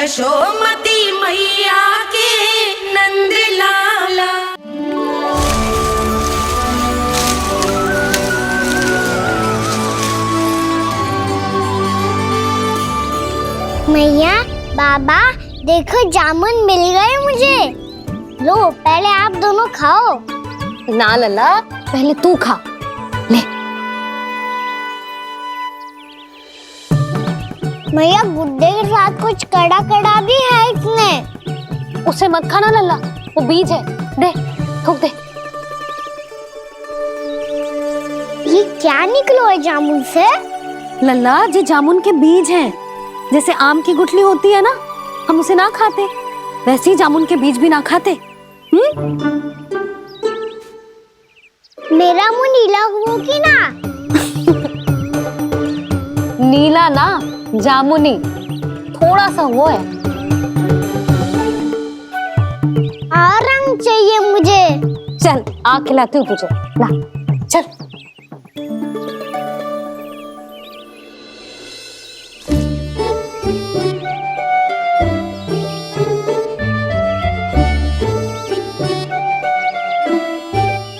यशोमती मैया के नंद लाला। मैया, बाबा देखो जामुन मिल गए मुझे। लो पहले आप दोनों खाओ। ना लल्ला, पहले तू खा ले। मैया गुड्डे के साथ कुछ कड़ा कड़ा भी है इसमें। उसे मत खाना लल्ला, वो बीज है। दे, थूक दे। ये क्या निकलो है जामुन से? लल्ला, ये जामुन के बीज हैं। जैसे आम की गुठली होती है ना, हम उसे ना खाते, वैसे ही जामुन के बीज भी ना खाते। मेरा मुंह नीला हुआ कि ना? नीला ना, जामुनी, थोड़ा सा वो है। और रंग चाहिए मुझे। चल आ खिलाती हूँ तुझे, ला चल।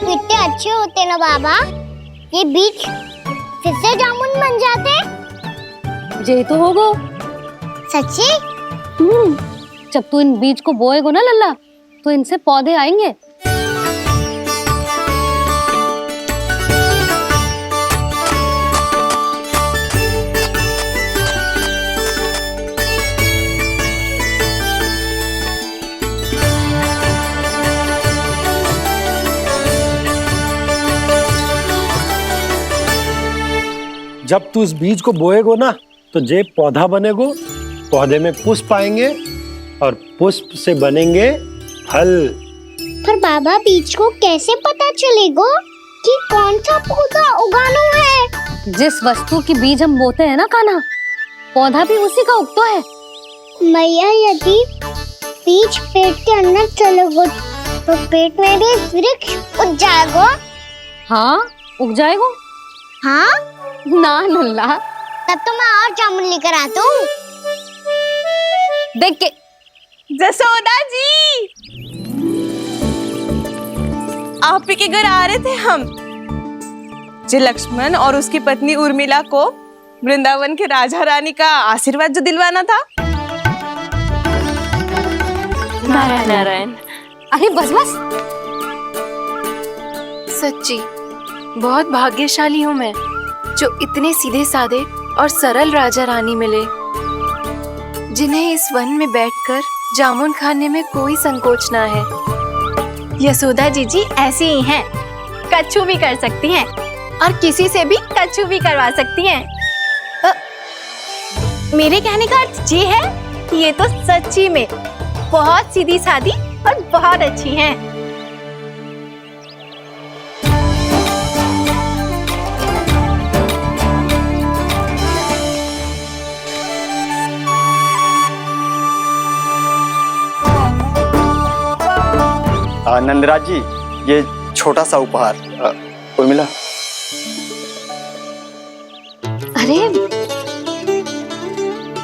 कितने अच्छे होते ना बाबा, ये बीज फिर से जामुन बन जाते। जे तो होगो। सच्ची? जब तू इन बीज को बोएगो ना लल्ला, तो इनसे पौधे आएंगे। जब तू इस बीज को बोएगो ना, तो जे पौधा बनेगो, पौधे में पुष्प आएंगे और पुष्प से बनेंगे फल। पर बाबा बीज को कैसे पता चलेगा कि कौन सा पौधा उगाना है? जिस वस्तु की बीज हम बोते हैं ना कान्हा, पौधा भी उसी का उगता है। मैया यदि बीज पेट के अंदर चलेगा तो पेट में भी वृक्ष उग जाएगा। हाँ, उग जाएगा। हाँ ना लल्ला, तब तो मैं और जामुन लेकर आता हूँ। देख के। जसोदा जी, आप ही के घर आ रहे थे हम। जो लक्ष्मण और उसकी पत्नी उर्मिला को वृंदावन के राजा रानी का आशीर्वाद जो दिलवाना था। नारायण नारायण। अरे बस बस। सच्ची बहुत भाग्यशाली हूँ मैं, जो इतने सीधे साधे और सरल राजा रानी मिले, जिन्हें इस वन में बैठकर जामुन खाने में कोई संकोच ना है। यशोदा जीजी ऐसी ही हैं, कच्छू भी कर सकती हैं और किसी से भी कच्छू भी करवा सकती हैं। मेरे कहने का अर्थ ये है कि ये तो सच्ची में बहुत सीधी सादी और बहुत अच्छी हैं। नंदराज जी, ये छोटा सा उपहार। उर्मिला। अरे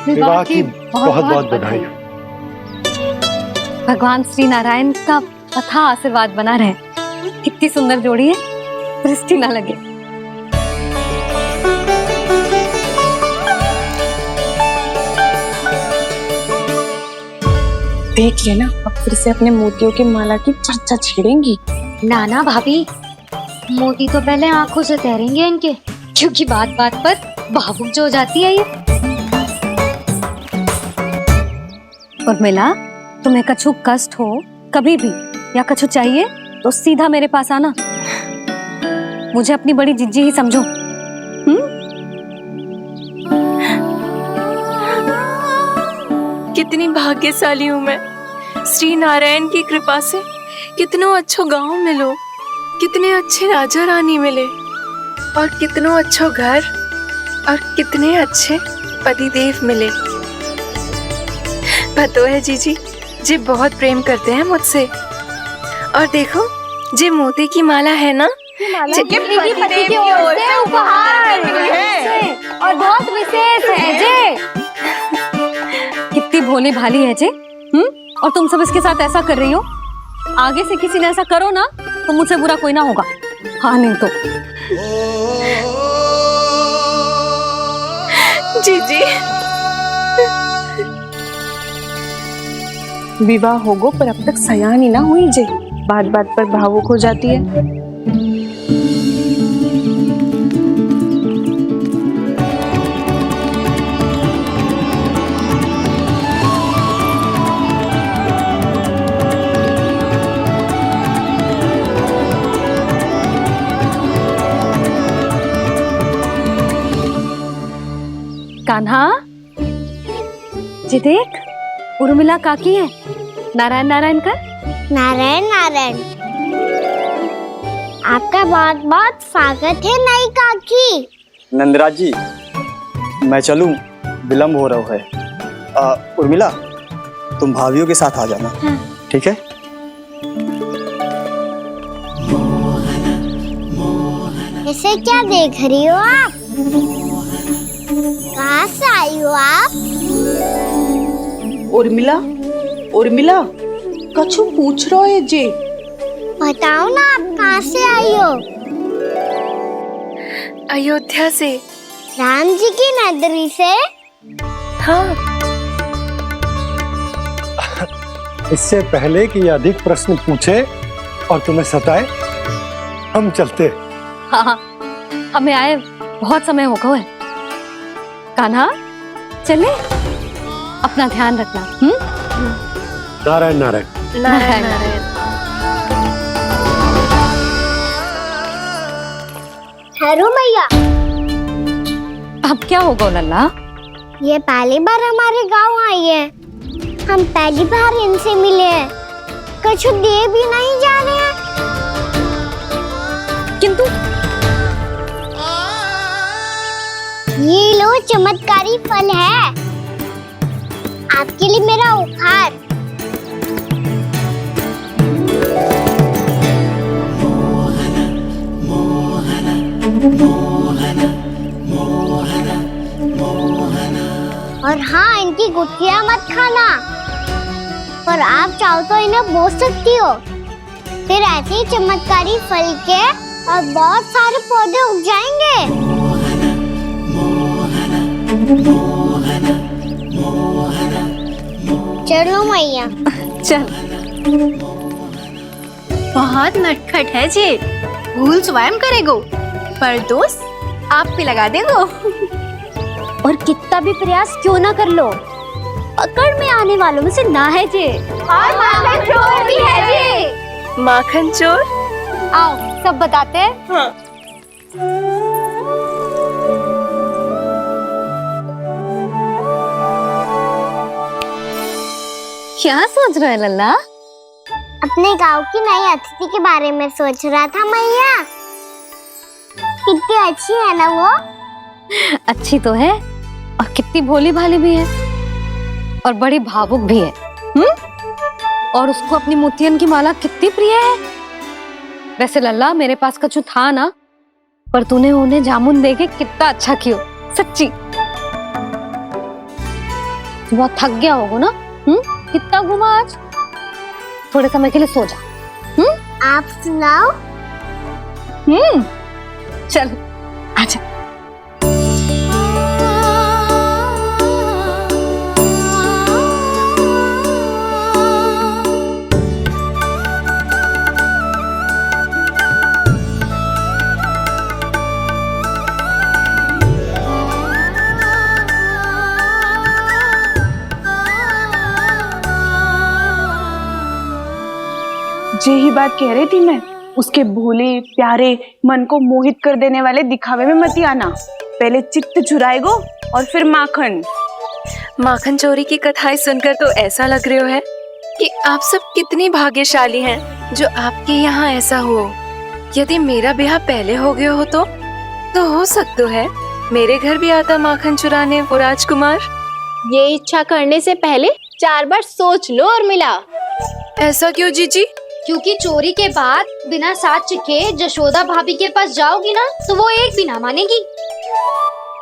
विवाह की बहुत बहुत बधाई। भगवान श्री नारायण का अथाह आशीर्वाद बना रहे। कितनी सुंदर जोड़ी है, दृष्टि ना लगे। देख लेना, अब फिर से अपने मोतियों की माला की चर्चा छेड़ेंगी। नाना भाभी, मोती तो पहले आंखों से तैरेंगे इनके, क्योंकि बात बात पर भावुक जो हो जाती है ये। उर्मिला, तुम्हें कछु कष्ट हो कभी भी या कछु चाहिए तो सीधा मेरे पास आना। मुझे अपनी बड़ी जिज्जी ही समझो। कितनी भाग्यशाली हूँ मैं, श्री नारायण की कृपा से कितनों अच्छो गांव मिलो, कितने अच्छे राजा रानी मिले, और कितनों अच्छो घर और कितने अच्छे पतिदेव मिले। पतो है जीजी, जी बहुत प्रेम करते हैं मुझसे। और देखो, जी मोती की माला है ना, पति की ओर से उपहार है और बहुत विशेष है जे। कितनी भोली भाली है जे। और तुम सब इसके साथ ऐसा कर रही हो। आगे से किसी ने ऐसा करो ना तो मुझसे बुरा कोई ना होगा। हाँ नहीं तो। जीजी विवाह होगो पर अब तक सयान ही ना हुई जे, बात बात पर भावुक हो जाती है। कान्हा जी देख, उर्मिला काकी है। नारायण नारायण कर। नारायण नारायण। आपका बहुत बहुत स्वागत है नई काकी। नंदराज जी, मैं चलूं, विलम्ब हो रहा है। उर्मिला, तुम भाभियों के साथ आ जाना। हाँ। ठीक है। इसे क्या देख रही हो आप? कहाँ से आई हो आप? उर्मिला, उर्मिला, कछु पूछ रहा है जे। बताओ ना, आप कहाँ से आई हो? अयोध्या से। राम जी की नगरी से? हाँ। इससे पहले कि ये अधिक प्रश्न पूछे और तुम्हें सताए, हम चलते। हाँ, हमें आए बहुत समय हो गया है। कान्हा चले, अपना ध्यान रखना। नारायण नारायण। नारायण नारायण। ठहरो मैया। अब क्या होगा लल्ला? ये पहली बार हमारे गांव आई है। हम पहली बार इनसे मिले हैं। कुछ दे भी नहीं जा रहे हैं। किंतु ये लो, चमत्कारी फल है आपके लिए, मेरा उपहार। और हाँ, इनकी गुठलियां मत खाना। पर आप चाहो तो इन्हें बोल सकती हो। फिर ऐसे ही चमत्कारी फल के और बहुत सारे पौधे उग जाएंगे। चलो मैया। चल। बहुत नटखट है जी, भूल स्वयं करेगो पर दोस्त आप पे लगा देगो। और कितना भी प्रयास क्यों ना कर लो, पकड़ में आने वालों में से ना है जे। और माखन चोर भी है जी। माखन चोर? आओ सब बताते हैं। हाँ। क्या सोच रहे हैं लल्ला? अपने गांव की नई अतिथि के बारे में सोच रहा था मैया। कितनी अच्छी है ना वो? अच्छी तो है और कितनी भोली भाली भी है और बड़ी भावुक भी है। और उसको अपनी मोतियन की माला कितनी प्रिय है। वैसे लल्ला, मेरे पास कछु था ना, पर तूने उन्हें जामुन देके कितना अच्छा किया। सच्ची तू बहुत थक गया होगा ना। कितना घूमा आज। थोड़े समय के लिए सो जा। आप सुनाओ। चल आजा। यही बात कह रही थी मैं, उसके भोले प्यारे मन को मोहित कर देने वाले दिखावे में मत आना। पहले चित्त चुराएगो और फिर माखन। माखन चोरी की कथाएं सुनकर तो ऐसा लग रहा है कि आप सब कितनी भाग्यशाली हैं जो आपके यहाँ ऐसा हो। यदि मेरा ब्याह पहले हो गया हो तो हो सकता है मेरे घर भी आता माखन चुराने वो राजकुमार। ये इच्छा करने से पहले 4 बार सोच लो उर्मिला। ऐसा क्यों जीजी? क्योंकि चोरी के बाद बिना साथ चिखे जशोदा भाभी के पास जाओगी ना तो वो एक भी ना मानेगी।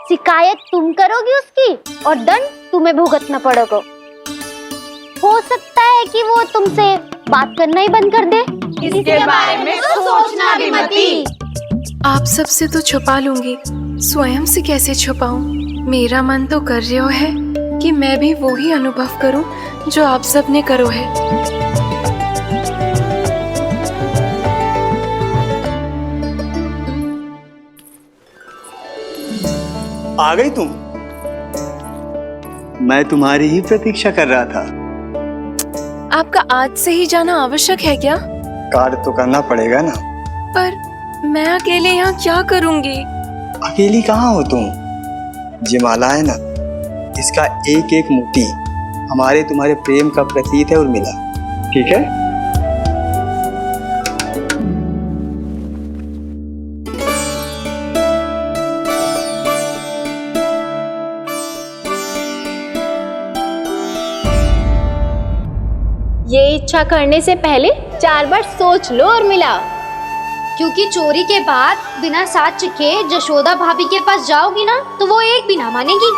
शिकायत तुम करोगी उसकी और दंड तुम्हें भुगतना पड़ेगा। सकता है कि वो तुमसे बात करना ही बंद कर दे? इसके बारे में तो सोचना भी मत ही। आप सबसे तो छुपा लूंगी, स्वयं से कैसे छुपाऊं? मेरा मन तो कर रहा है कि मैं भी वो ही अनुभव करूं जो आप सब ने करो है। आ गई तुम? मैं तुम्हारी ही प्रतीक्षा कर रहा था। आपका आज से ही जाना आवश्यक है क्या? कार्य तो करना पड़ेगा ना। पर मैं अकेले यहाँ क्या करूंगी? अकेली कहाँ हो तुम? ये माला है ना, इसका एक एक मोती हमारे तुम्हारे प्रेम का प्रतीक है उर्मिला, ठीक है? ये इच्छा करने से पहले 4 बार सोच लो उर्मिला। क्योंकि चोरी के बाद बिना साथ चिखे जशोदा भाभी के पास जाओगी ना तो वो एक भी ना मानेगी।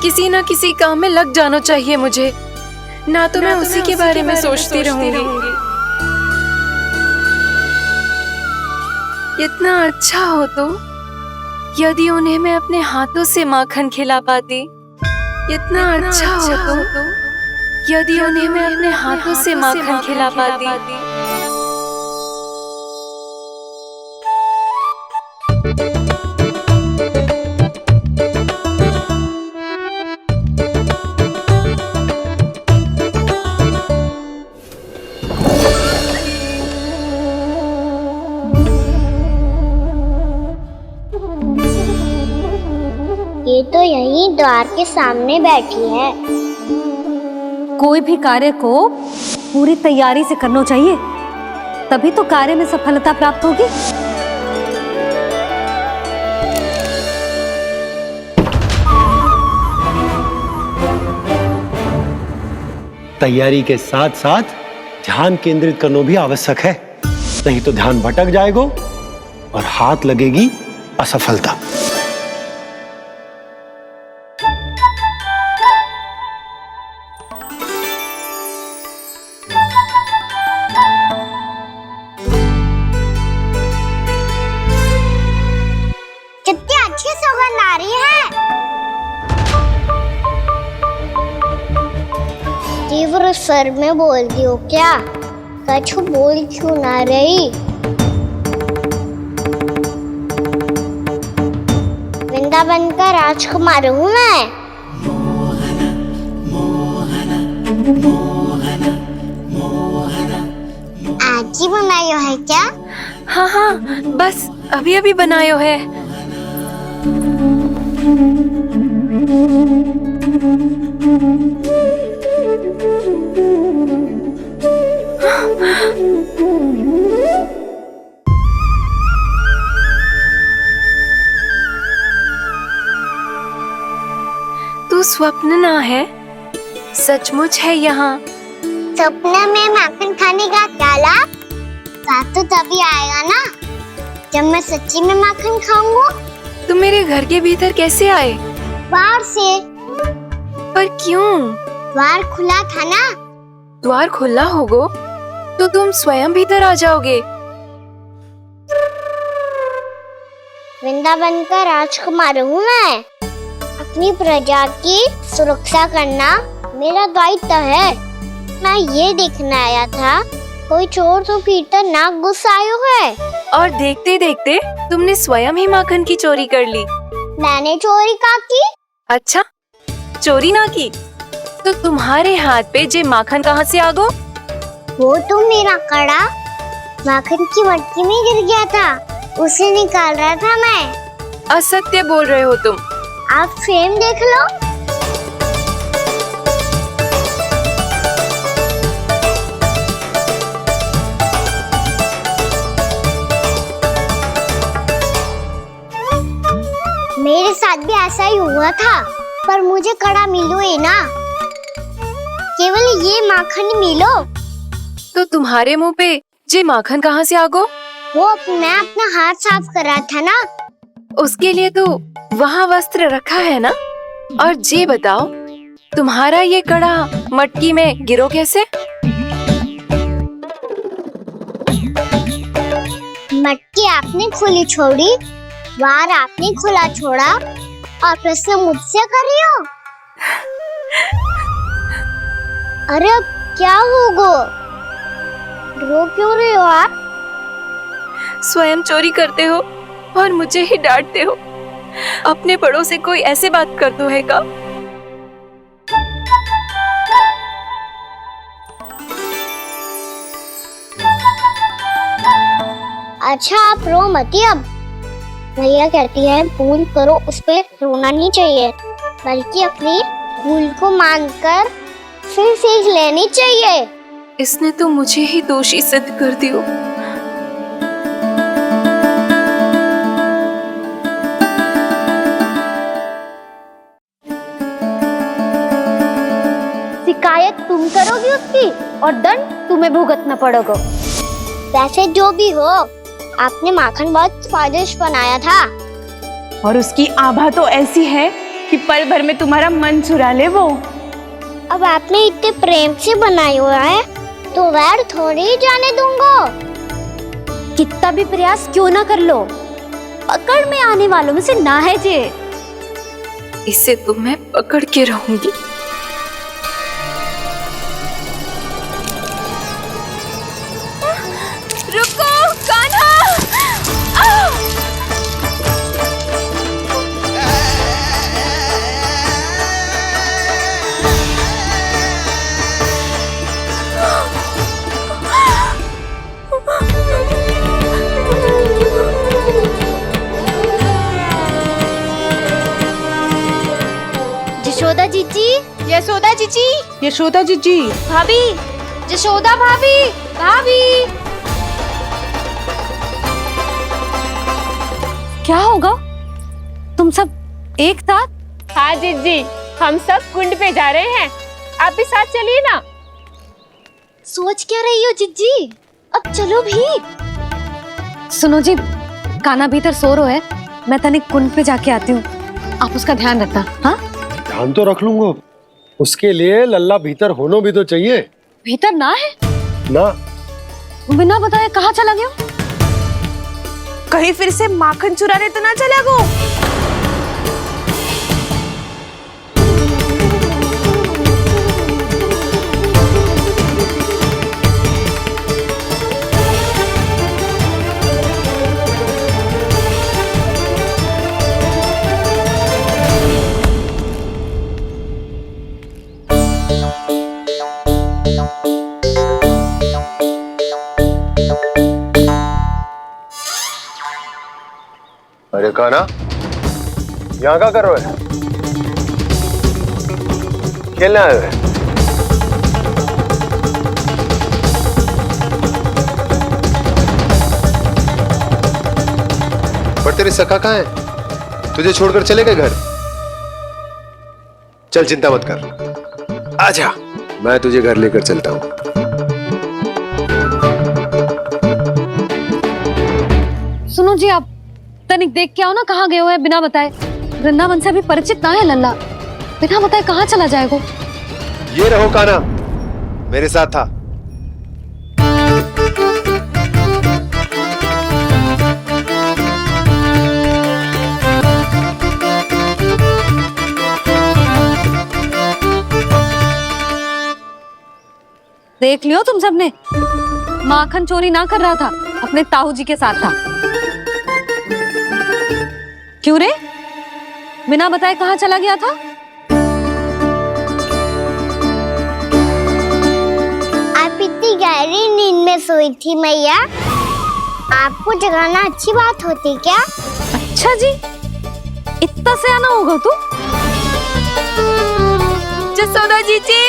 किसी ना किसी काम में लग जाना चाहिए मुझे, ना तो मैं उसी के बारे में सोचती रहूंगी। इतना अच्छा हो तो यदि उन्हें मैं अपने हाथों से माखन खिला पाती। इतना अच्छा हो तो यदि उन्हें मैं अपने हाथों से माखन खिला पाती। ये तो यहीं द्वार के सामने बैठी है। कोई भी कार्य को पूरी तैयारी से करना चाहिए, तभी तो कार्य में सफलता प्राप्त होगी। तैयारी के साथ साथ ध्यान केंद्रित करना भी आवश्यक है, नहीं तो ध्यान भटक जाएगा और हाथ लगेगी असफलता। कितनी अच्छी सुगंध आ रही है। तीव्र स्वर में बोलती हो क्या? कछु बोल क्यों ना रही? वृंदावन का राजकुमार हूँ मैं। आज ही बनायो है क्या? हाँ हाँ, बस अभी अभी बनायो है। तू स्वप्न ना है, सचमुच है यहाँ। सपने में माखन खाने का क्या लाभ? स्वाद तो तभी आएगा ना जब मैं सच्ची में माखन खाऊंगा। तुम मेरे घर के भीतर कैसे आए? बाहर से। पर क्यों? द्वार खुला था ना। द्वार खुला होगा तो तुम स्वयं भीतर आ जाओगे। वृंदावन का राजकुमार हूँ मैं। अपनी प्रजा की सुरक्षा करना मेरा दायित्व है। मैं ये देखने आया था कोई चोर तो भीतर ना घुस आयो है। और देखते देखते तुमने स्वयं ही माखन की चोरी कर ली। मैंने चोरी का की? अच्छा, चोरी ना की तो तुम्हारे हाथ पे जे माखन कहाँ से आ गो? वो तो मेरा कड़ा माखन की मटकी में गिर गया था, उसे निकाल रहा था मैं। असत्य बोल रहे हो तुम। आप स्वयं देख लो। मेरे साथ भी ऐसा ही हुआ था, पर मुझे कड़ा मिलो ही ना, केवल ये माखन मिलो। तो तुम्हारे मुंह पे जे माखन कहाँ से आ गो? वो मैं अपना हाथ साफ कर रहा था ना। उसके लिए तो वहाँ वस्त्र रखा है ना। और जे बताओ, तुम्हारा ये कड़ा मटकी में गिरो कैसे? मटकी आपने खुली छोड़ी, वार आपने खुला छोड़ा और प्रश्न मुझसे कर रही हो। अरे अब क्या होगा? रो क्यों रहे हो आप? स्वयं चोरी करते हो और मुझे ही डांटते हो। अपने बड़ों से कोई ऐसे बात कर दो है का? अच्छा आप रो मती अब। भैया कहती है भूल करो, उस पे रोना नहीं चाहिए, बल्कि अपनी भूल को मानकर फिर सीख लेनी चाहिए। इसने तो मुझे ही दोषी सिद्ध कर दियो। शिकायत तुम करोगी उसकी और दंड तुम्हें भुगतना पड़ेगा। वैसे जो भी हो, आपने माखन बहुत स्वादिष्ट बनाया था। और उसकी आभा तो ऐसी है कि पल भर में तुम्हारा मन चुरा ले वो। अब आपने इतने प्रेम से बनाया हुआ है तो वैर थोड़ी ही जाने दूंगा। कितना भी प्रयास क्यों ना कर लो, पकड़ में आने वालों में से ना है जे। इसे तो मैं पकड़ के रहूंगी। रुको कान्हा! यशोदा जीजी, यशोदा जीजी, यशोदा जीजी, भाभी, यशोदा भाभी, भाभी। क्या होगा? तुम सब एक साथ? हाँ जीजी, हम सब कुंड पे जा रहे हैं, आप भी साथ चलिए ना। सोच क्या रही हो जीजी? अब चलो भी। सुनो जी, कान्हा भीतर सो रो है, मैं तनिक कुंड पे जाके आती हूँ, आप उसका ध्यान रखना। हाँ, ध्यान तो रख लूंगा, उसके लिए लल्ला भीतर होना भी तो चाहिए। भीतर ना है? ना। बिना बताए कहाँ चला गया? कहीं फिर से माखन चुराने तो ना चला गो। अरे कान्हा, यहाँ क्या कर रहे हो? खेलने आए हुए? पर तेरे सखा कहाँ है? तुझे छोड़कर चले गए घर? चल चिंता मत कर, आजा, मैं तुझे घर लेकर चलता हूँ। सुनो जी, आप तनिक देख के आओ ना, कहाँ गए हुए हैं बिना बताए। वृंदावन से अभी परिचित ना है लल्ला, बिना बताए कहाँ चला जाएगा? ये रहो कान्हा, मेरे साथ था। देख लियो तुम सबने, माखन चोरी ना कर रहा था, अपने ताऊ जी के साथ था। क्यों रे, बिना बताए कहाँ चला गया था? आप इतनी गहरी नींद में सोई थी मैया, आपको जगाना अच्छी बात होती क्या? अच्छा जी, इतना सयाना होगा तू? जसोदा जीजी,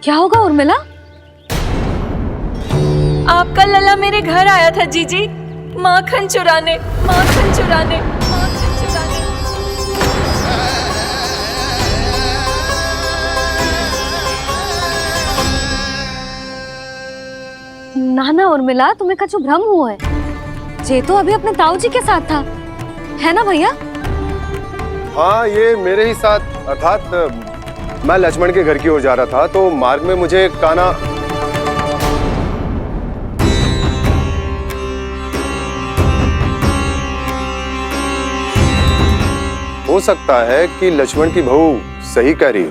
क्या होगा उर्मिला? आपका लला मेरे घर आया था जीजी, माखन चुराने, माखन चुराने, माखन चुराने। नाना उर्मिला, तुम्हें कछु भ्रम हुआ है। जे तो अभी अपने ताऊ जी के साथ था, है ना भैया? हाँ, ये मेरे ही साथ, अर्थात मैं लक्ष्मण के घर की ओर जा रहा था तो मार्ग में मुझे कान्हा। हो सकता है कि लक्ष्मण की बहू सही कह रही हो,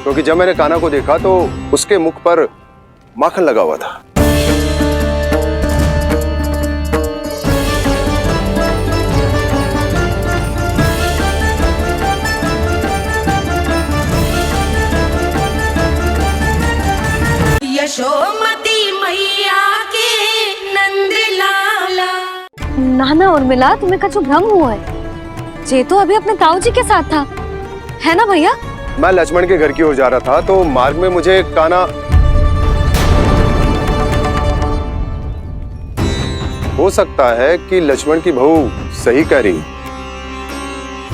क्योंकि जब मैंने कान्हा को देखा तो उसके मुख पर माखन लगा हुआ था। यशोमती मैया के नंद लाला। नाना उर्मिला, तुम्हें कछु भ्रम हुआ है। जे तो अभी अपने ताऊ जी के साथ था, है ना भैया? मैं लक्ष्मण के घर की ओर जा रहा था तो मार्ग में मुझे कान्हा। हो सकता है कि लक्ष्मण की बहू सही कह रही,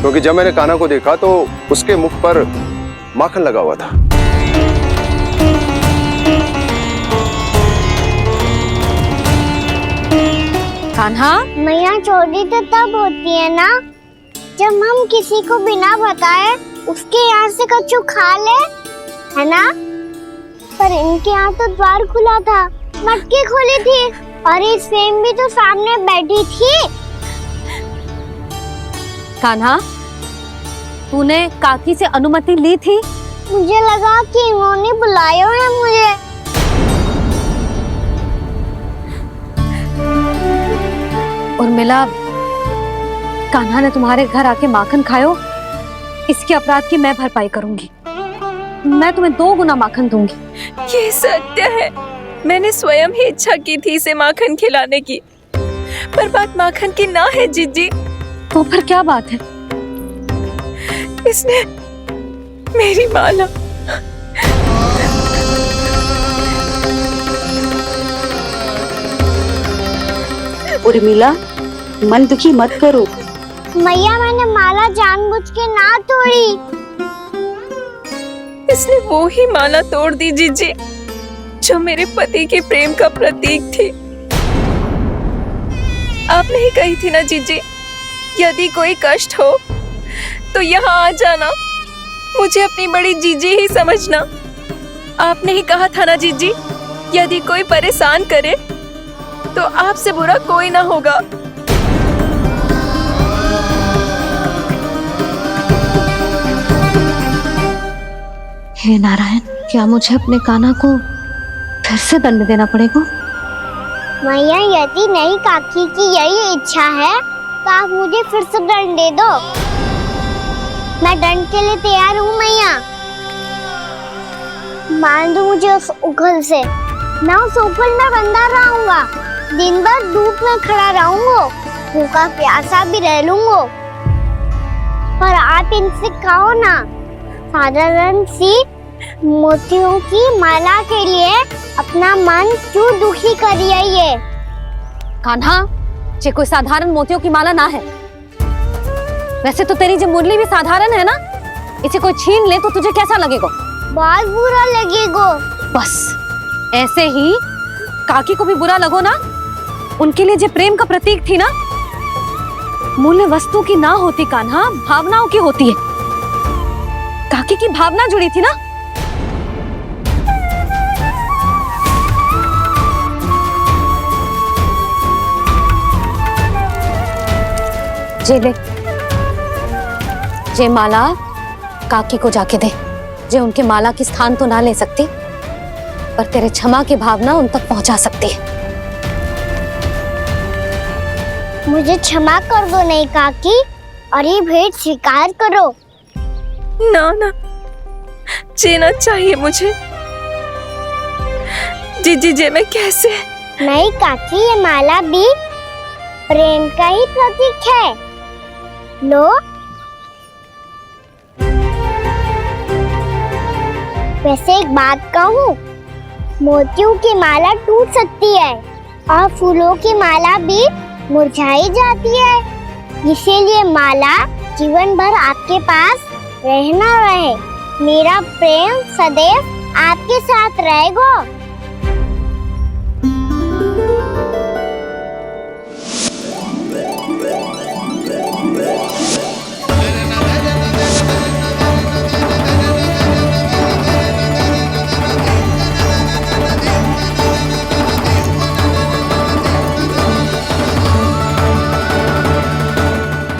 क्योंकि जब मैंने कान्हा को देखा तो उसके मुख पर माखन लगा हुआ था। कान्हा, मैया चोरी तो तब होती है ना जब हम किसी को बिना बताए उसके यहाँ से कछु खा ले, है ना? पर इनके यहाँ तो द्वार खुला था, मटकी खुली थी और इस फेम भी तो सामने बैठी थी। कान्हा, तूने काकी से अनुमति ली थी? मुझे लगा कि इन्होंने बुलाया है मुझे। उर्मिला, कान्हा ने तुम्हारे घर आके माखन खायो, इसके अपराध की मैं भरपाई करूंगी। मैं तुम्हें 2 गुना माखन दूंगी। ये सत्य है, मैंने स्वयं ही इच्छा की थी इसे माखन खिलाने की, पर बात माखन की ना है जीजी। तो फिर क्या बात है? इसने मेरी माला। उर्मिला, मन दुखी मत करो। मैया, मैंने माला जानबूझ के ना तोड़ी। इसने वो ही माला तोड़ दी जीजी जो मेरे पति के प्रेम का प्रतीक थी। आपने ही कही थी ना जीजी, यदि कोई कष्ट हो तो यहाँ आ जाना, मुझे अपनी बड़ी जीजी ही समझना। आपने ही कहा था ना जीजी, यदि कोई परेशान करे तो आपसे बुरा कोई ना होगा। हे नारायण, क्या मुझे अपने कान्हा को फिर से दंड देना पड़ेगा? मैया, यदि नहीं काकी की यही इच्छा है तो आप मुझे फिर से दंड दे दो। मैं दंड के लिए तैयार हूँ मैया। मान दो मुझे उस उखल से, मैं उस उखल में बंधा रहूंगा, दिन भर धूप में खड़ा रहूंगा, भूखा प्यासा भी रह लूंगा। पर आप इनसे कहो ना, साधारण सी मोतियों की माला के लिए अपना मन क्यों दुखी करिए? ये कान्हा, ये कोई साधारण मोतियों की माला ना है। वैसे तो तेरी जो मुरली भी साधारण है ना, इसे कोई छीन ले तो तुझे कैसा लगेगा? बहुत बुरा लगेगा। बस ऐसे ही काकी को भी बुरा लगो ना। उनके लिए जो प्रेम का प्रतीक थी ना, मूल्य वस्तु की ना होती कान्हा, भावनाओं की होती है। काकी की भावना जुड़ी थी ना। जे ले, जे माला काकी को जाके दे। जे उनके माला की स्थान तो ना ले सकती, पर तेरे क्षमा की भावना उन तक पहुंचा सकती है। मुझे क्षमा कर दो नहीं काकी, और ये भेंट स्वीकार करो। ना ना, जीना चाहिए मुझे। जीजी जे मैं कैसे? नहीं काकी, ये माला भी प्रेम का ही प्रतीक है। लो, वैसे एक बात कहूँ, मोतियों की माला टूट सकती है और फूलों की माला भी मुरझाई जाती है। इसीलिए माला जीवन भर आपके पास रहना रहे। मेरा प्रेम सदैव आपके साथ रहेगा।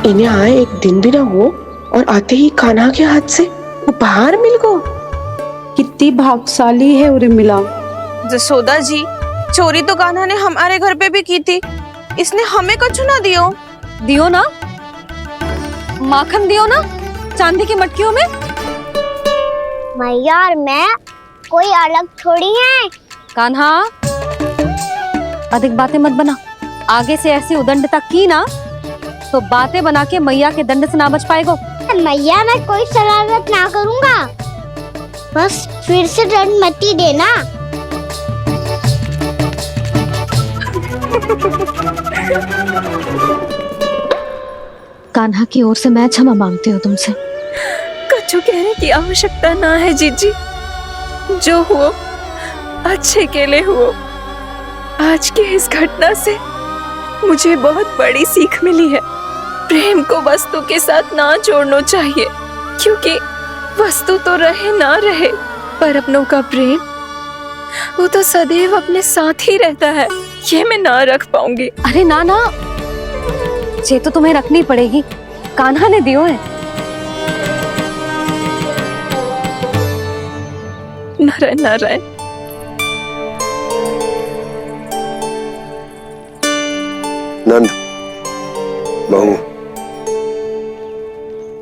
इन्हें आए एक दिन भी ना हो और आते ही कान्हा के हाथ से उपहार मिल गो। कितनी भाग्यशाली है उर्मिला। जसोदा जी, चोरी तो कान्हा ने हमारे घर पे भी की थी, इसने हमें कछु ना दियो। दियो ना, माखन दियो ना चांदी की मटकियों में। मैया और मैं कोई अलग थोड़ी हैं। कान्हा, अधिक बातें मत बना। आगे से ऐसी उदंडता की ना तो बातें बना के मैया के दंड से ना बच पाएगो। मैया, मैं कोई शरारत ना करूंगा, बस फिर से दंड मत ही देना। कान्हा की ओर से मैं क्षमा मांगती हूँ तुमसे। कछु कहने की आवश्यकता ना है जीजी, जो हुआ अच्छे के लिए हुआ। आज की इस घटना से मुझे बहुत बड़ी सीख मिली है। प्रेम को वस्तु के साथ ना जोड़ना चाहिए, क्योंकि वस्तु तो रहे ना रहे, पर अपनों का प्रेम वो तो सदैव अपने साथ ही रहता है। ये मैं ना रख पाऊंगी। अरे ना ना, ये तो तुम्हें रखनी पड़ेगी। कान्हा ने दियो है। नारायण नारायण। नंद, बहू,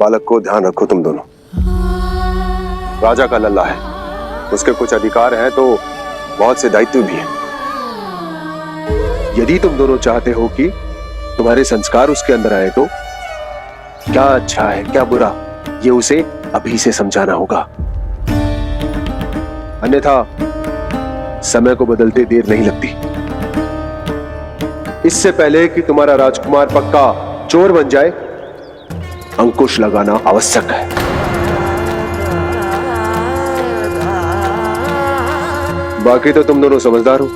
बालक को ध्यान रखो तुम दोनों। राजा का लल्ला है, उसके कुछ अधिकार हैं तो बहुत से दायित्व भी हैं। यदि तुम दोनों चाहते हो कि तुम्हारे संस्कार उसके अंदर आए तो क्या अच्छा है क्या बुरा, ये उसे अभी से समझाना होगा। अन्यथा समय को बदलते देर नहीं लगती। इससे पहले कि तुम्हारा राजकुमार पक्का चोर बन जाए, अंकुश लगाना आवश्यक है। बाकी तो तुम दोनों समझदार हो।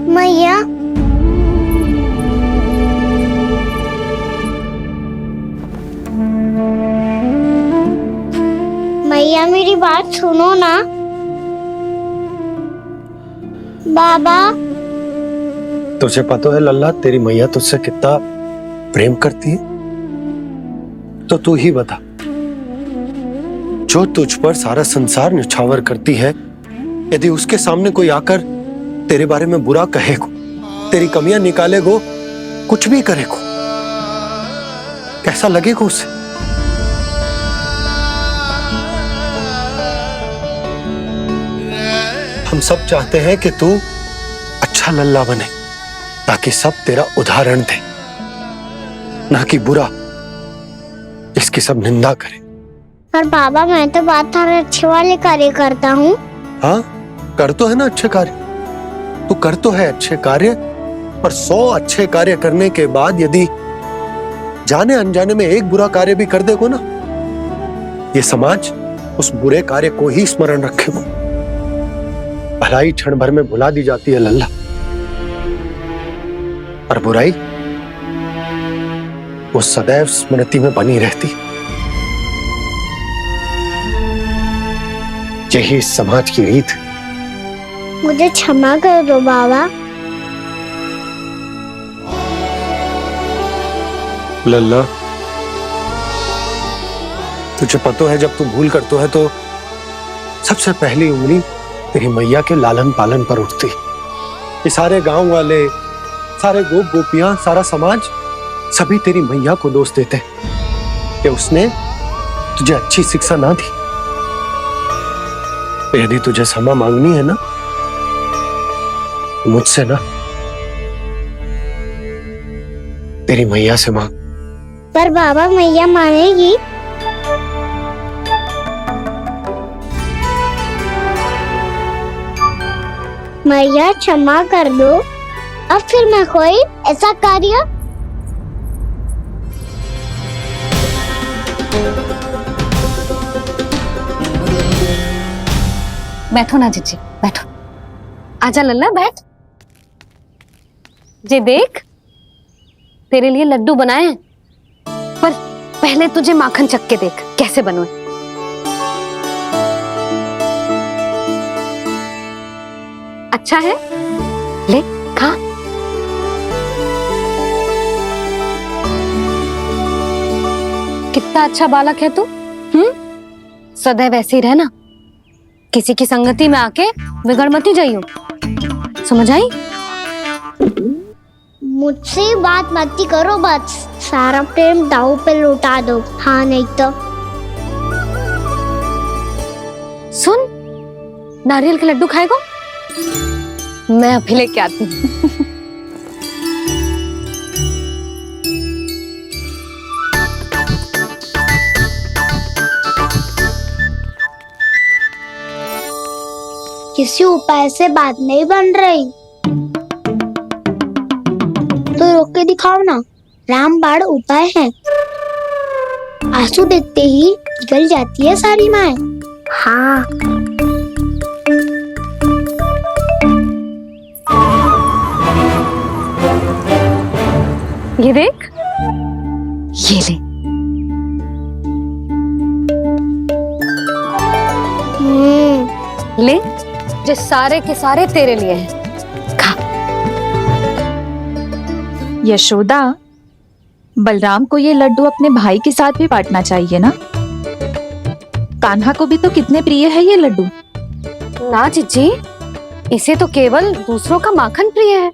मैया, मैया मेरी बात सुनो ना। बाबा, तुझे पता है लल्ला, तेरी मैया तुझसे कितना प्रेम करती है, तो तू ही बता, जो तुझ पर सारा संसार न्यौछावर करती है, यदि उसके सामने कोई आकर तेरे बारे में बुरा कहेगो, तेरी कमियां निकालेगो, कुछ भी करेगो, कैसा लगेगा उसे? हम सब चाहते हैं कि तू अच्छा लल्ला बने, ताकि सब तेरा उदाहरण दे, ना कि बुरा जिसकी सब निंदा करे। पर बाबा, मैं तो बात थारे अच्छे वाले कार्य करता हूँ। हाँ, कर तो है ना अच्छे कार्य, तू कर तो है अच्छे कार्य, पर 100 अच्छे कार्य करने के बाद यदि जाने अनजाने में एक बुरा कार्य भी कर देगो ना, ये समाज उस बुरे कार्य को ही स्मरण रखेगो। भलाई क्षण भर में भुला दी जाती है लल्ला, और बुराई वो सदैव स्मृति में बनी रहती। यही इस समाज की रीत। मुझे क्षमा कर दो बाबा। लल्ला, तुझे पता है जब तू भूल करतो है तो सबसे पहली उंगली तेरी मैया के लालन पालन पर उठती। ये सारे गांव वाले, सारे गोप गोपियां, सारा समाज सभी तेरी मैया को दोष देते हैं कि उसने तुझे अच्छी शिक्षा ना दी। तो यदि तुझे क्षमा मांगनी है ना, मुझसे ना, तेरी मैया से मांग। पर बाबा मैया मानेगी? मैया क्षमा कर दो, अब फिर मैं कोई ऐसा कार्य। बैठो ना जीजी, बैठो। आजा लल्ला, बैठ। जे देख, तेरे लिए लड्डू बनाए हैं, पर पहले तुझे माखन चख के देख कैसे बने। अच्छा है, ले खा। कितना अच्छा बालक है तू। सदैव ऐसे ही रहना, किसी की संगति में आके बिगड़ मत जाइयो, समझ आई? मुझसे बात मत करो, बस सारा प्रेम दाव पे लौटा दो। हाँ नहीं तो सुन, नारियल के लड्डू खाएगा? मैं अभी लेके आती हूँ। किसी उपाय से बात नहीं बन रही तो रोक के दिखाओ ना। रामबाण उपाय है, आंसू देखते ही निकल जाती है सारी माए। हाँ ये देख, ये ले। ले, जो सारे के सारे तेरे लिए हैं, खा। यशोदा, बलराम को ये लड्डू अपने भाई के साथ भी बांटना चाहिए ना। कान्हा को भी तो कितने प्रिय है ये लड्डू। ना जीजी, इसे तो केवल दूसरों का माखन प्रिय है।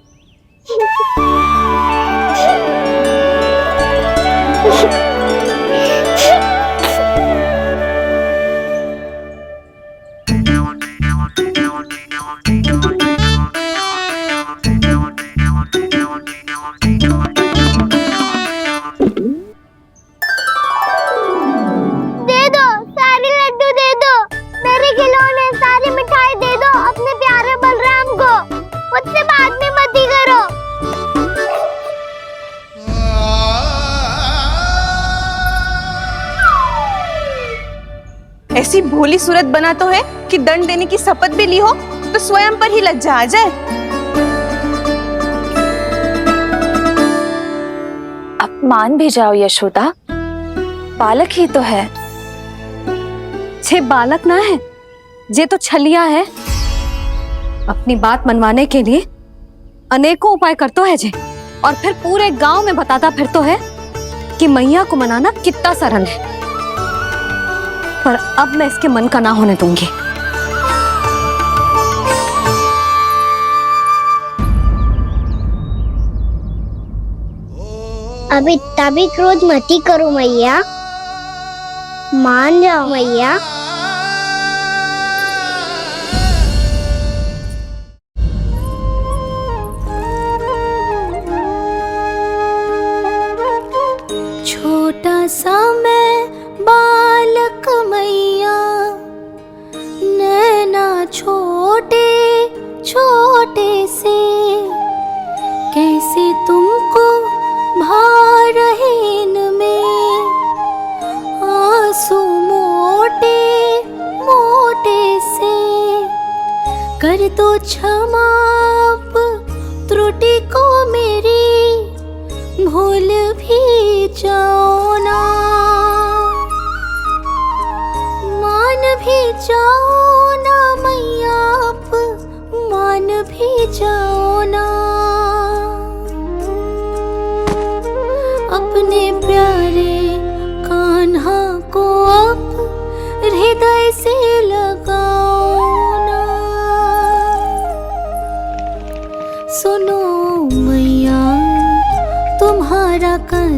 ऐसी भोली सूरत बना तो है कि दंड देने की शपथ भी ली हो तो स्वयं पर ही लज्जा आ जाए। अब मान भी जाओ यशोदा, बालक ही तो है। छे बालक ना है, ये तो छलिया है। अपनी बात मनवाने के लिए अनेकों उपाय करतो है जे, और फिर पूरे गांव में बताता फिरतो है कि मैया को मनाना कितना सरल है। पर अब मैं इसके मन का ना होने दूंगी। अब इतना भी क्रोध मती करो मैया, मान जाओ मैया। छोटा सा मैं बालक मैया, नैना छोटे छोटे से, कैसे तुमको भा रहे इनमें आंसू मोटे मोटे से। कर दो क्षमा त्रुटि को मेरी, भूल भी जाओ ना, मान भी जाओ ना मैया, आप मान भी जाओ ना। अपने प्यारे कान्हा को अब हृदय से लगाओ ना। सुनो मैया, तुम्हारा कान्हा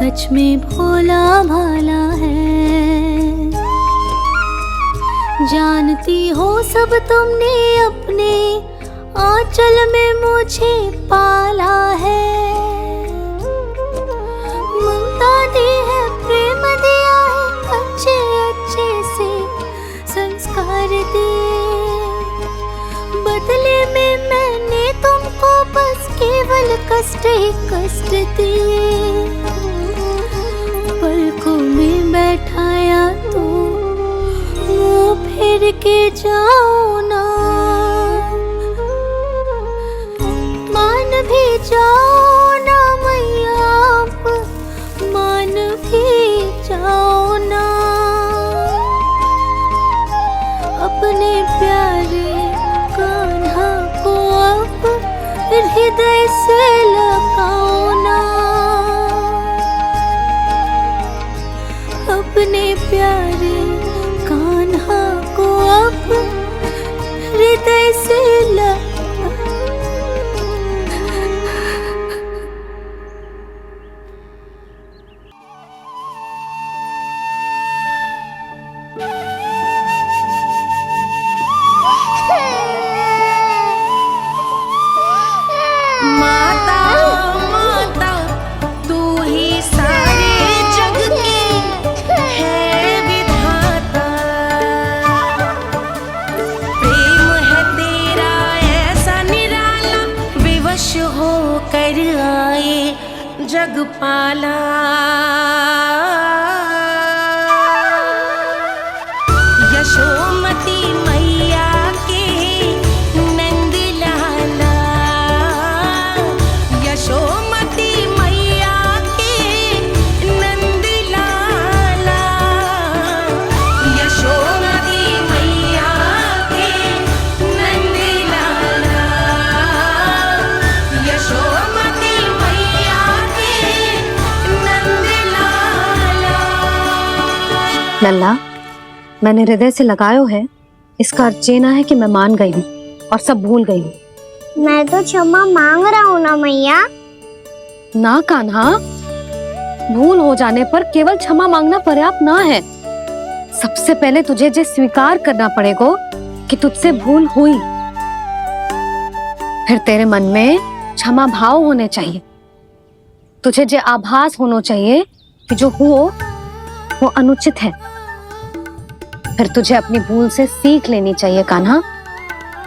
सच में भोला भाला है। जानती हो सब तुमने अपने आंचल में मुझे पाला है। ममता दी है, प्रेम दिया है, अच्छे अच्छे से संस्कार दिए। बदले में मैंने तुमको बस केवल कष्ट ही कष्ट दिए। पलकों में बैठाया तो मुंह फेर के जाओ ना, मान भी जाओ ना मैया, आप मान भी जाओ ना। अपने प्यारे कान्हा को अब हृदय से लगाओ ना। अपने प्यारे कान्हा को अब हृदय से जगपाला। यशोमती मैया के नंद लाला, यशोमती मैया के नंद लाला, यशोमती मैया के नंद लाला, यशोमती मैया के नंद लाला। लल्ला, मैंने हृदय से लगायो है, इसका अर्थ ये ना है कि मैं मान गई हूँ और सब भूल गई हूँ। मैं तो क्षमा मांग रहा हूँ ना मैया। ना कान्हा, भूल हो जाने पर केवल क्षमा मांगना पर्याप्त ना है। सबसे पहले तुझे ये स्वीकार करना पड़ेगा कि तुझसे भूल हुई। फिर तेरे मन में क्षमा भाव होने चाहिए। तुझे ये आभास होना चाहिए कि जो हुआ वो अनुचित है। फिर तुझे अपनी भूल से सीख लेनी चाहिए कान्हा।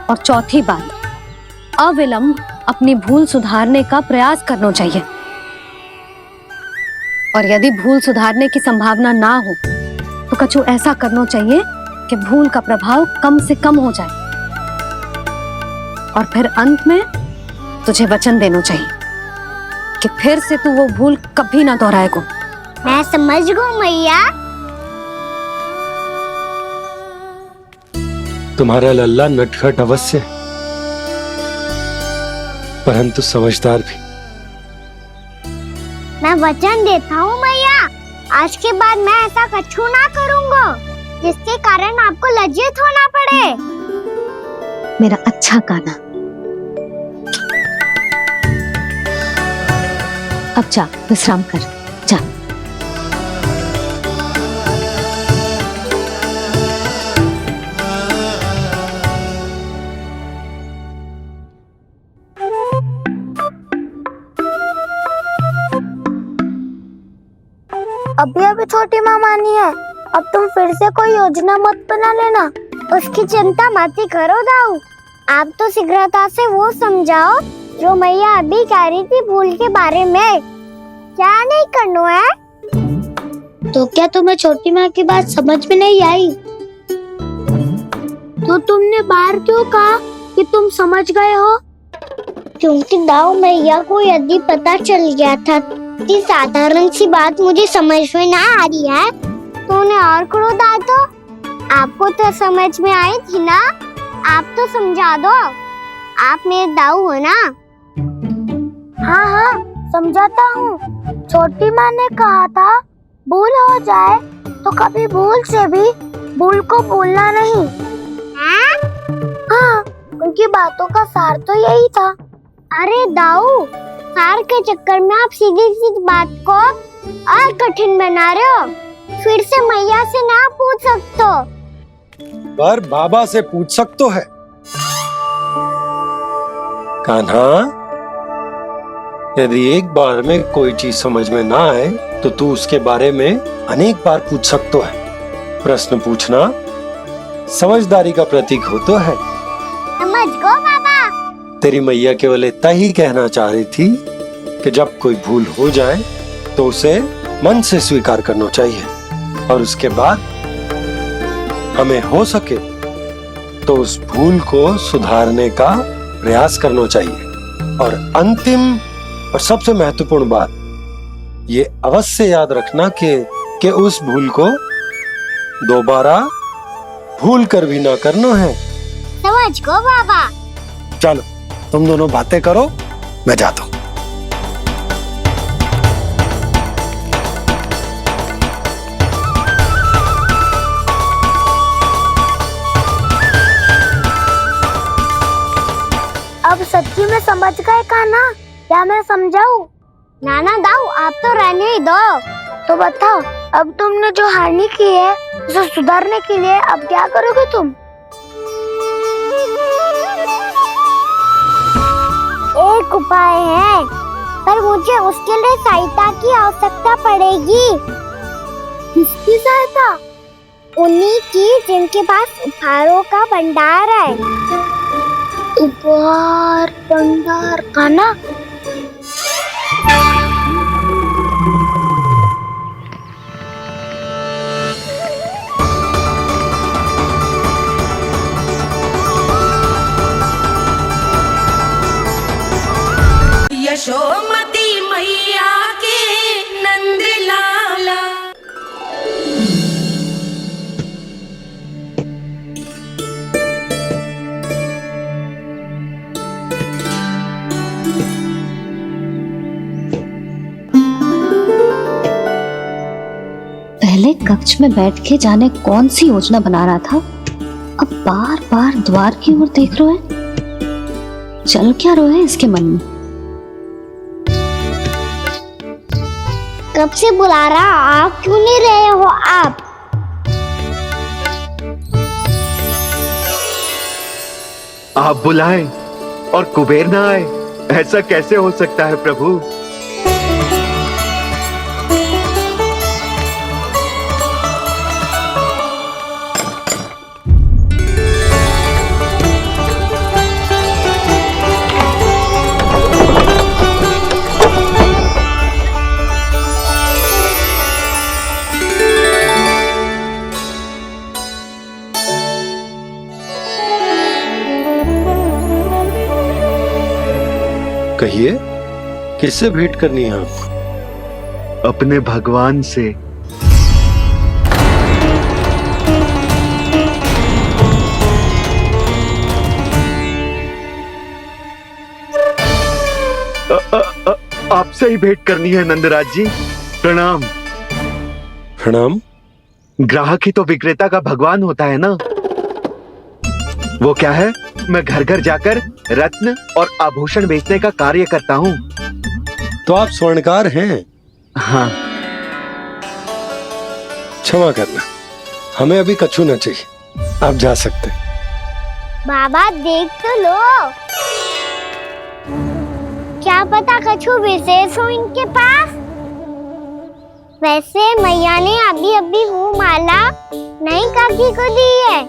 और चौथी बात, अविलंब अपनी भूल सुधारने का प्रयास करना चाहिए। और यदि भूल सुधारने की संभावना ना हो तो कछु ऐसा करना चाहिए कि भूल का प्रभाव कम से कम हो जाए। और फिर अंत में तुझे वचन देना चाहिए कि फिर से तू वो भूल कभी ना दोहराएगा। मैं समझ गई मैया। तुम्हारा लल्ला नटखट अवश्य है, परंतु समझदार भी। मैं वचन देता हूँ मैया, आज के बाद मैं ऐसा कछु ना करूँगा जिसके कारण आपको लज्जित होना पड़े। मेरा अच्छा कान्हा, अब जा विश्राम कर, जा। अभी अभी छोटी माँ मानी है, अब तुम फिर से कोई योजना मत बना लेना। उसकी चिंता मत ही करो दाऊ। आप तो शीघ्रता से वो समझाओ जो मैया अभी कह रही थी भूल के बारे में। क्या नहीं करना है? तो क्या तुम्हें छोटी माँ की बात समझ में नहीं आई? तो तुमने बाहर क्यों कहा कि तुम समझ गए हो? क्योंकि दाऊ मैया को यदि पता चल गया था कि साधारण सी बात मुझे समझ में ना आ रही है तो उन्हें और क्रोध आया तो आपको तो समझ में आई थी ना। आप तो समझा दो, आप मेरे दाऊ हो ना। हाँ हाँ समझाता हूँ। छोटी माँ ने कहा था भूल हो जाए तो कभी भूल से भी भूल को भूलना नहीं। हाँ उनकी बातों का सार तो यही था। अरे दाऊ, सार के चक्कर में आप सीधी सीधी बात को और कठिन बना रहे हो। फिर से मैया से ना पूछ सकते हो। पर बाबा से पूछ सकते है। कान्हा, यदि एक बार में कोई चीज समझ में ना आए तो तू उसके बारे में अनेक बार पूछ सकते है। प्रश्न पूछना समझदारी का प्रतीक होता है। समझ गो बाबा। तेरी मैया केवल इतना ही कहना चाह रही थी कि जब कोई भूल हो जाए तो उसे मन से स्वीकार करना चाहिए और उसके बाद हमें हो सके तो उस भूल को सुधारने का प्रयास करना चाहिए। और अंतिम और सबसे महत्वपूर्ण बात ये अवश्य याद रखना कि उस भूल को दोबारा भूल कर भी ना करना है। समझ गो बाबा। चलो तुम दोनों बातें करो, मैं जाता हूँ। अब सच्ची में समझ गए कान्हा? क्या मैं समझाऊं? नाना दाऊ, आप तो रहने ही दो। तो बताओ, अब तुमने जो हानि की है उसे सुधारने के लिए अब क्या करोगे तुम? एक उपाय है, पर मुझे उसके लिए सहायता की आवश्यकता पड़ेगी। किसकी सहायता? उन्हीं की जिनके पास उपहारों का भंडार है। उपहार भंडार का ना? यशोमती मैया के नंद लाला। पहले कक्ष में बैठ के जाने कौन सी योजना बना रहा था, अब बार बार द्वार की ओर देख रहे हैं। चल क्या रहे हैं इसके मन में? कब से बुला रहा, आप क्यों नहीं रहे हो? आप बुलाएं और कुबेर ना आए, ऐसा कैसे हो सकता है प्रभु? कहिए, किससे भेंट करनी है आपको? अपने भगवान से। आपसे ही भेंट करनी है नंदराज जी। प्रणाम। प्रणाम। ग्राहक ही तो विक्रेता का भगवान होता है ना। वो क्या है, मैं घर घर जाकर रत्न और आभूषण बेचने का कार्य करता हूँ। तो आप स्वर्णकार हैं? हाँ। क्षमा करना, हमें अभी कछु न चाहिए, आप जा सकते हैं। बाबा देख तो लो, क्या पता कछु विशेष हो इनके पास। वैसे मैया ने अभी अभी वो माला नई काकी को दी है।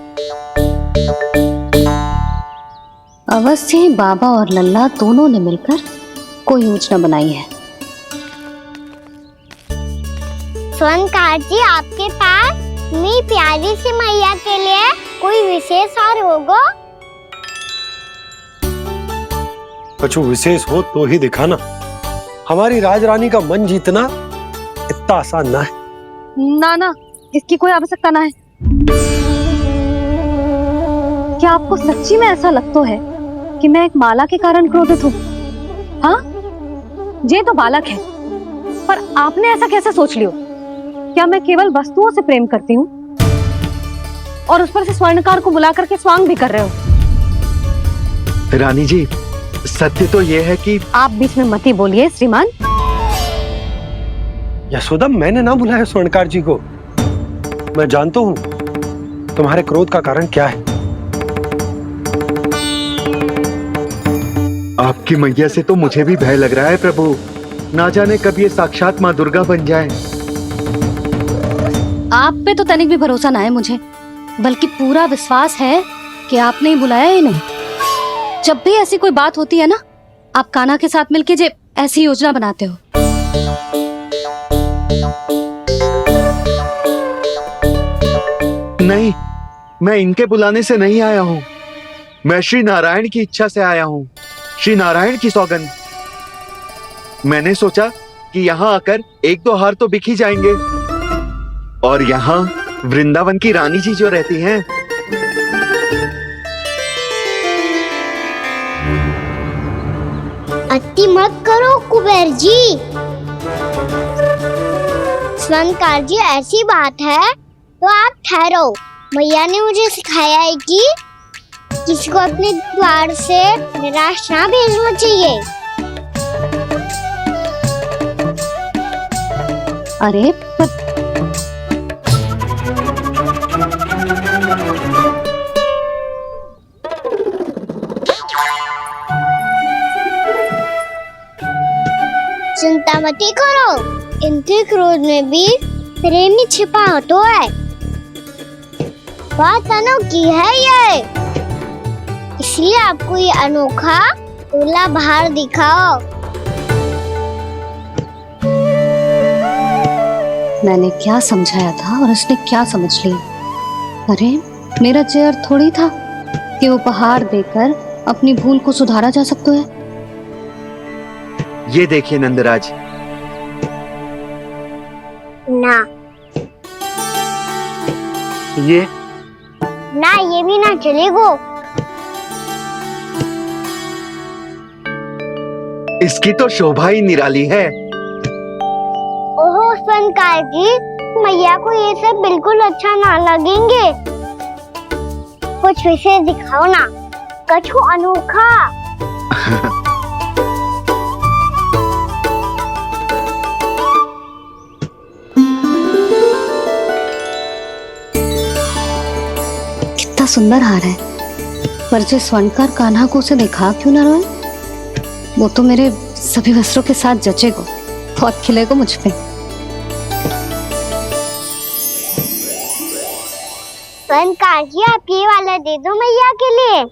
अवश्य ही बाबा और लल्ला दोनों ने मिलकर कोई योजना बनाई है। स्वर्णकार जी, आपके पास इतनी प्यारी सी मैया के लिए कोई विशेष और होगा? कछु विशेष हो तो ही दिखाना। हमारी राजरानी का मन जीतना इतना आसान ना है। ना, इसकी कोई आवश्यकता ना है। क्या आपको सच्ची में ऐसा लगता है कि मैं एक माला के कारण क्रोधित हूँ? हाँ, ये तो बालक है, पर आपने ऐसा कैसे सोच लिया? क्या मैं केवल वस्तुओं से प्रेम करती हूँ और उस पर से स्वर्णकार को बुला करके स्वांग भी कर रहे हो? रानी जी, सत्य तो यह है कि आप बीच में मत ही बोलिए श्रीमान। यशोदा, मैंने ना बुलाया स्वर्णकार जी को। मैं जानता हूं तुम्हारे क्रोध का कारण क्या है। आपकी मैया से तो मुझे भी भय लग रहा है प्रभु। ना जाने कब ये साक्षात माँ दुर्गा बन जाए। आप पे तो तनिक भी भरोसा ना है मुझे, बल्कि पूरा विश्वास है कि आपने ही बुलाया इन्हें। जब भी ऐसी कोई बात होती है ना, आप कान्हा के साथ मिलके जे ऐसी योजना बनाते हो। नहीं, मैं इनके बुलाने से नहीं आया हूँ। मैं श्री नारायण की इच्छा से आया हूँ, श्री नारायण की सौगंध। मैंने सोचा कि यहाँ आकर एक दो हार तो बिक ही जाएंगे। और यहाँ वृंदावन की रानी जी जो रहती हैं, अति मत करो कुबेर जी। स्वर्णकार जी, ऐसी बात है तो आप ठहरो। मैया ने मुझे सिखाया है कि किसी को अपने द्वार से निराश ना भेजना चाहिए। अरे चिंता मत करो, इनके क्रोध में भी प्रेम ही छिपा तो है। बात अनोखी है ये, इसलिए आपको ये अनोखा दूल्हा बाहर दिखाओ। मैंने क्या समझाया था और उसने क्या समझ लिया। अरे मेरा चेयर थोड़ी था कि उपहार देकर अपनी भूल को सुधारा जा सकता है। ये देखिए नंदराज। ना ये भी ना चलेगो। इसकी तो शोभा ही निराली है। ओहो स्वर्णकार जी, मैया को ये सब बिल्कुल अच्छा ना लगेंगे। कुछ विशेष दिखाओ ना, कछु अनोखा। कितना सुंदर हार है, पर जो स्वर्णकार कान्हा को उसे दिखा क्यों ना रोए? वो तो मेरे सभी वस्त्रों के साथ जचेगा, बहुत खिलेगा मुझ पे। स्वर्णकार जी, आप ये वाला दे दो मैया के लिए।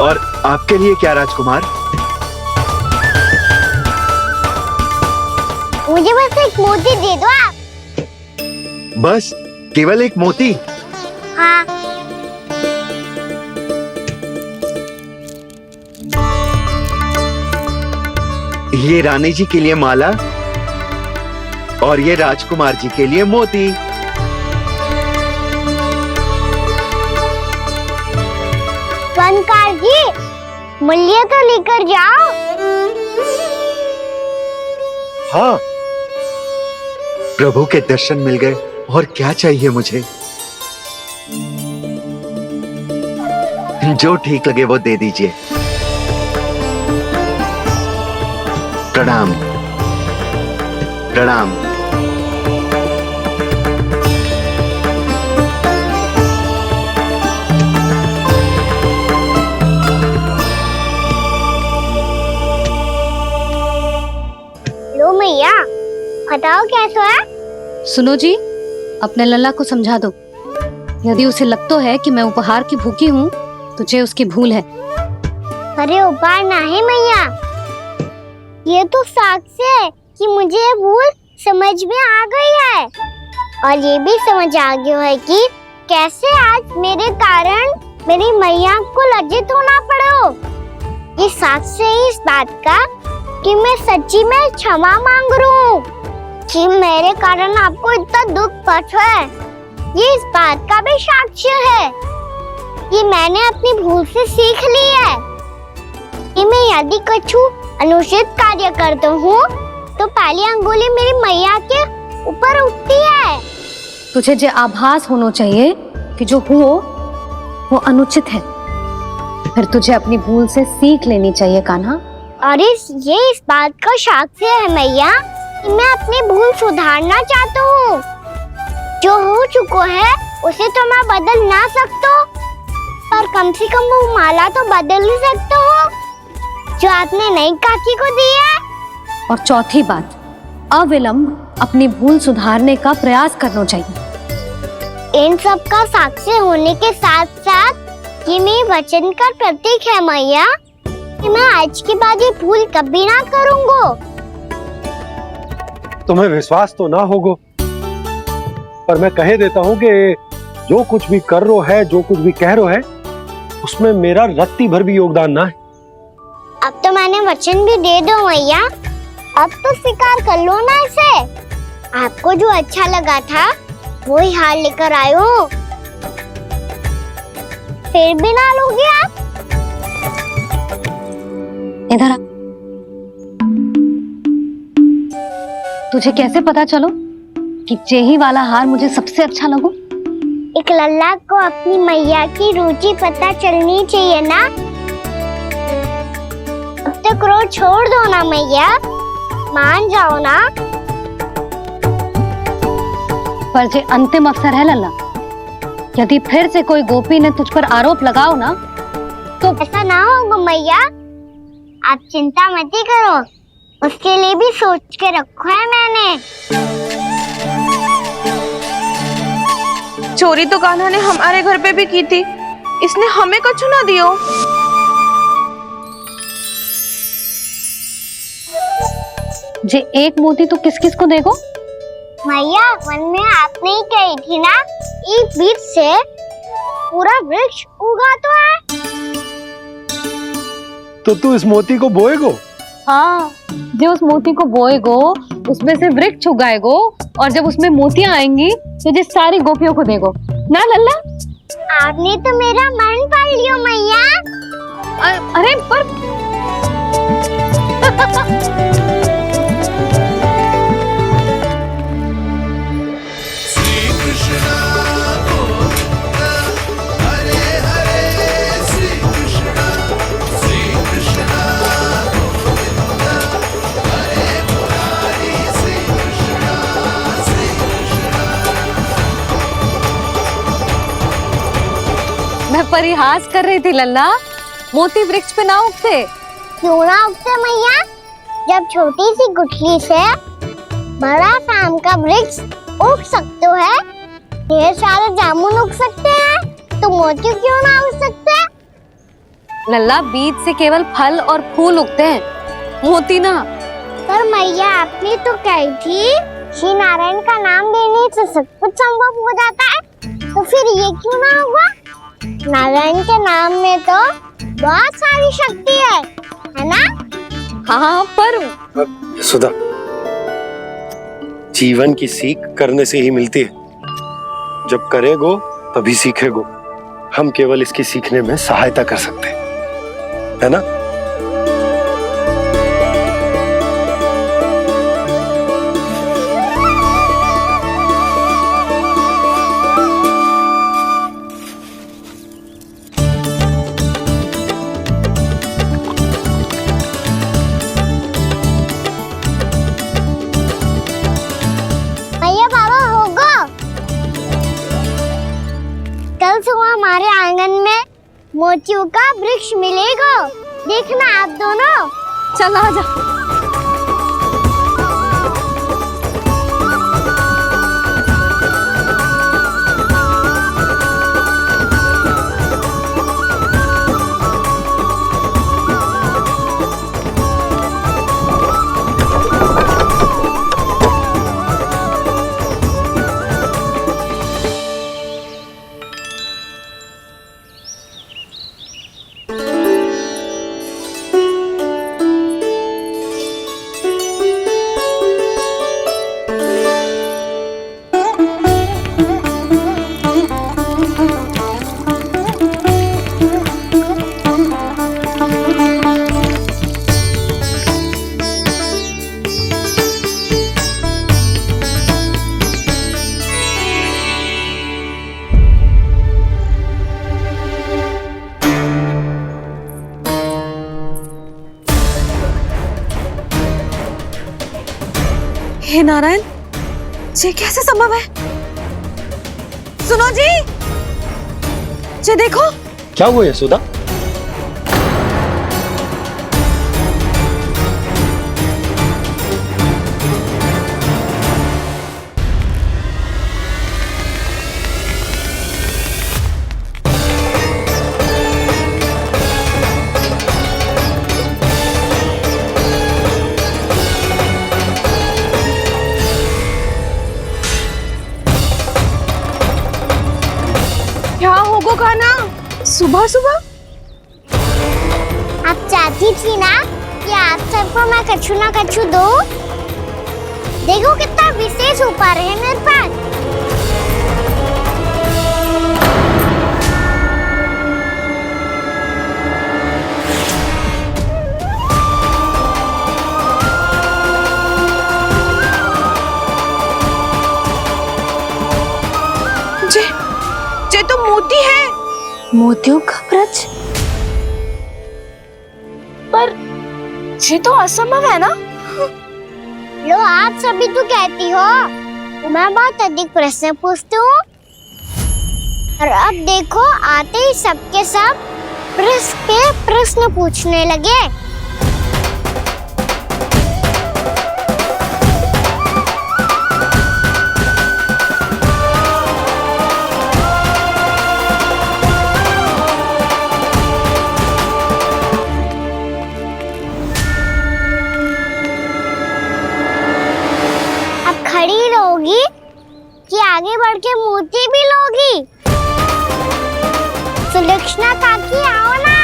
और आपके लिए क्या राजकुमार? मुझे बस एक मोती दे दो आप। बस केवल एक मोती? हाँ। ये रानी जी के लिए माला और ये राजकुमार जी के लिए मोती। स्वर्णकार जी, मूल्य तो लेकर जाओ। हाँ, प्रभु के दर्शन मिल गए, और क्या चाहिए मुझे? जो ठीक लगे वो दे दीजिए। प्रणाम प्रणाम। लो मैया, बताओ कैसा है? सुनो जी, अपने लल्ला को समझा दो। यदि उसे लगता है कि मैं उपहार की भूखी हूँ, तुझे उसकी भूल है। अरे उपहार ना है मैया, ये तो साक्ष्य है कि मुझे ये भूल समझ में आ गई है। और ये भी समझ आ गया है कि कैसे आज मेरे कारण मेरी मैया को लज्जित होना पड़ो। ये साक्ष्य है इस बात का कि मैं सच्ची में क्षमा मांग रहा हूँ कि मेरे कारण आपको इतना दुख पहुंचा है। ये इस बात का भी साक्ष्य है कि मैंने अपनी भूल से सीख ली है कि मैं यदि कुछ अनुचित कार्य करता हूँ तो पहली अंगुली मेरी मैया के ऊपर उठती है। तुझे जो आभास होना चाहिए कि जो हुओ वो अनुचित है, फिर तुझे अपनी भूल से सीख लेनी चाहिए कान्हा। और ये इस बात का साक्ष्य है मैया कि मैं अपनी भूल सुधारना चाहता हूँ। जो हो चुका है उसे तो मैं बदल ना सकता, पर कम से कम वो माला तो बदल ही सकता हूँ जो आपने नई काकी को दी है। और चौथी बात, अविलंब अपनी भूल सुधारने का प्रयास करना चाहिए। इन सब का साक्षी होने के साथ साथ ये मेरे वचन का प्रतीक है मैया कि मैं आज के बाद ये भूल कभी ना करूँगा। तुम्हें विश्वास तो ना होगो, पर मैं कह देता हूँ कि जो कुछ भी कर रो है, जो कुछ भी कह रो है, उसमें मेरा रत्ती भर भी योगदान ना है। अब तो मैंने वचन भी दे दो मैया, अब तो स्वीकार कर लो ना इसे। आपको जो अच्छा लगा था वही हार लेकर आयो, फिर भी ना लोगे आप? इधर आ। तुझे कैसे पता चलो कि जेही वाला हार मुझे सबसे अच्छा लगो? एक लल्ला को अपनी मैया की रुचि पता चलनी चाहिए ना। अब तो क्रोध छोड़ दो ना मैया, मान जाओ ना। पर जे अंतिम अवसर है लल्ला, यदि फिर से कोई गोपी ने तुझ पर आरोप लगाओ ना तो ऐसा ना होगा मैया, आप चिंता मत ही करो, उसके लिए भी सोच के रखो है मैंने। चोरी तो कान्हा ने हमारे घर पे भी की थी, इसने हमें कुछ ना दियो। जे एक मोती तो किस किस को देगो? मैया मन में आपने ही कही थी ना, एक बीज से पूरा वृक्ष उगा तो है। तो तू इस मोती को बोएगो? हाँ, जो उस मोती को बोएगो उसमें से वृक्ष उगाएगो, और जब उसमें मोतियां आएंगी तो जिस सारी गोपियों को देगो ना लल्ला। आपने तो मेरा मन पढ़ लियो मैया। अरे पर मैं परिहास कर रही थी लल्ला, मोती वृक्ष पे ना उगते। क्यों ना उगते मैया? जब छोटी सी गुठली से बड़ा आम का वृक्ष उग सकते है, ढेर सारे जामुन उग सकते हैं, तो मोती क्यों ना उग सकते? लल्ला, बीज से केवल फल और फूल उगते हैं, मोती ना। पर मैया आपने तो कही थी श्री नारायण का नाम लेने से सब कुछ संभव हो जाता है, तो फिर ये क्यों ना होगा? नारायण के नाम में तो बहुत सारी शक्ति है ना? हाँ, पर सुधा, जीवन की सीख करने से ही मिलती है। जब करेगो तभी सीखेगो। हम केवल इसकी सीखने में सहायता कर सकते हैं, है ना? कल सुबह हमारे आंगन में मोतियों का वृक्ष मिलेगा, देखना आप दोनों। चल आ जा। हे नारायण, ये कैसे संभव है? सुनो जी, ये देखो। क्या हुआ यशोदा? क्या होगा खाना सुबह सुबह? आप चाहती थी ना कि आप सबको मैं कछु ना कछु दूं? देखो कितना विशेष उपहार है मेरे पास। ये तो मोती है। मोतियों का ब्रज? पर ये तो असंभव है ना। लो, आप सभी तो कहती हो मैं बहुत अधिक प्रश्न पूछती हूँ, और अब देखो आते ही सबके सब प्रश्न पूछने लगे। खड़ी रहोगी कि आगे बढ़ के मोती भी लोगी? सुलक्षणा काकी आओ ना।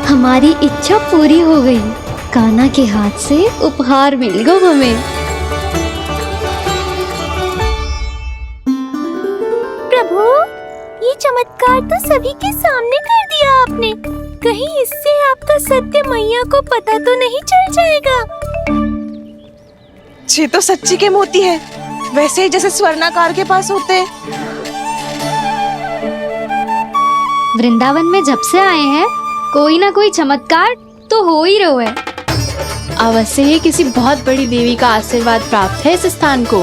हमारी इच्छा पूरी हो गई। कान्हा के हाथ से उपहार मिल गया हमें। प्रभु, ये चमत्कार तो सभी के सामने कर दिया आपने। कहीं इससे आपका सत्य मैया को पता तो नहीं चल जाएगा? ये तो सच्ची के मोती है, वैसे ही जैसे स्वर्णाकार के पास होते। वृंदावन में जब से आए हैं कोई ना कोई चमत्कार तो हो ही रहा है। अवश्य ही किसी बहुत बड़ी देवी का आशीर्वाद प्राप्त है इस स्थान को।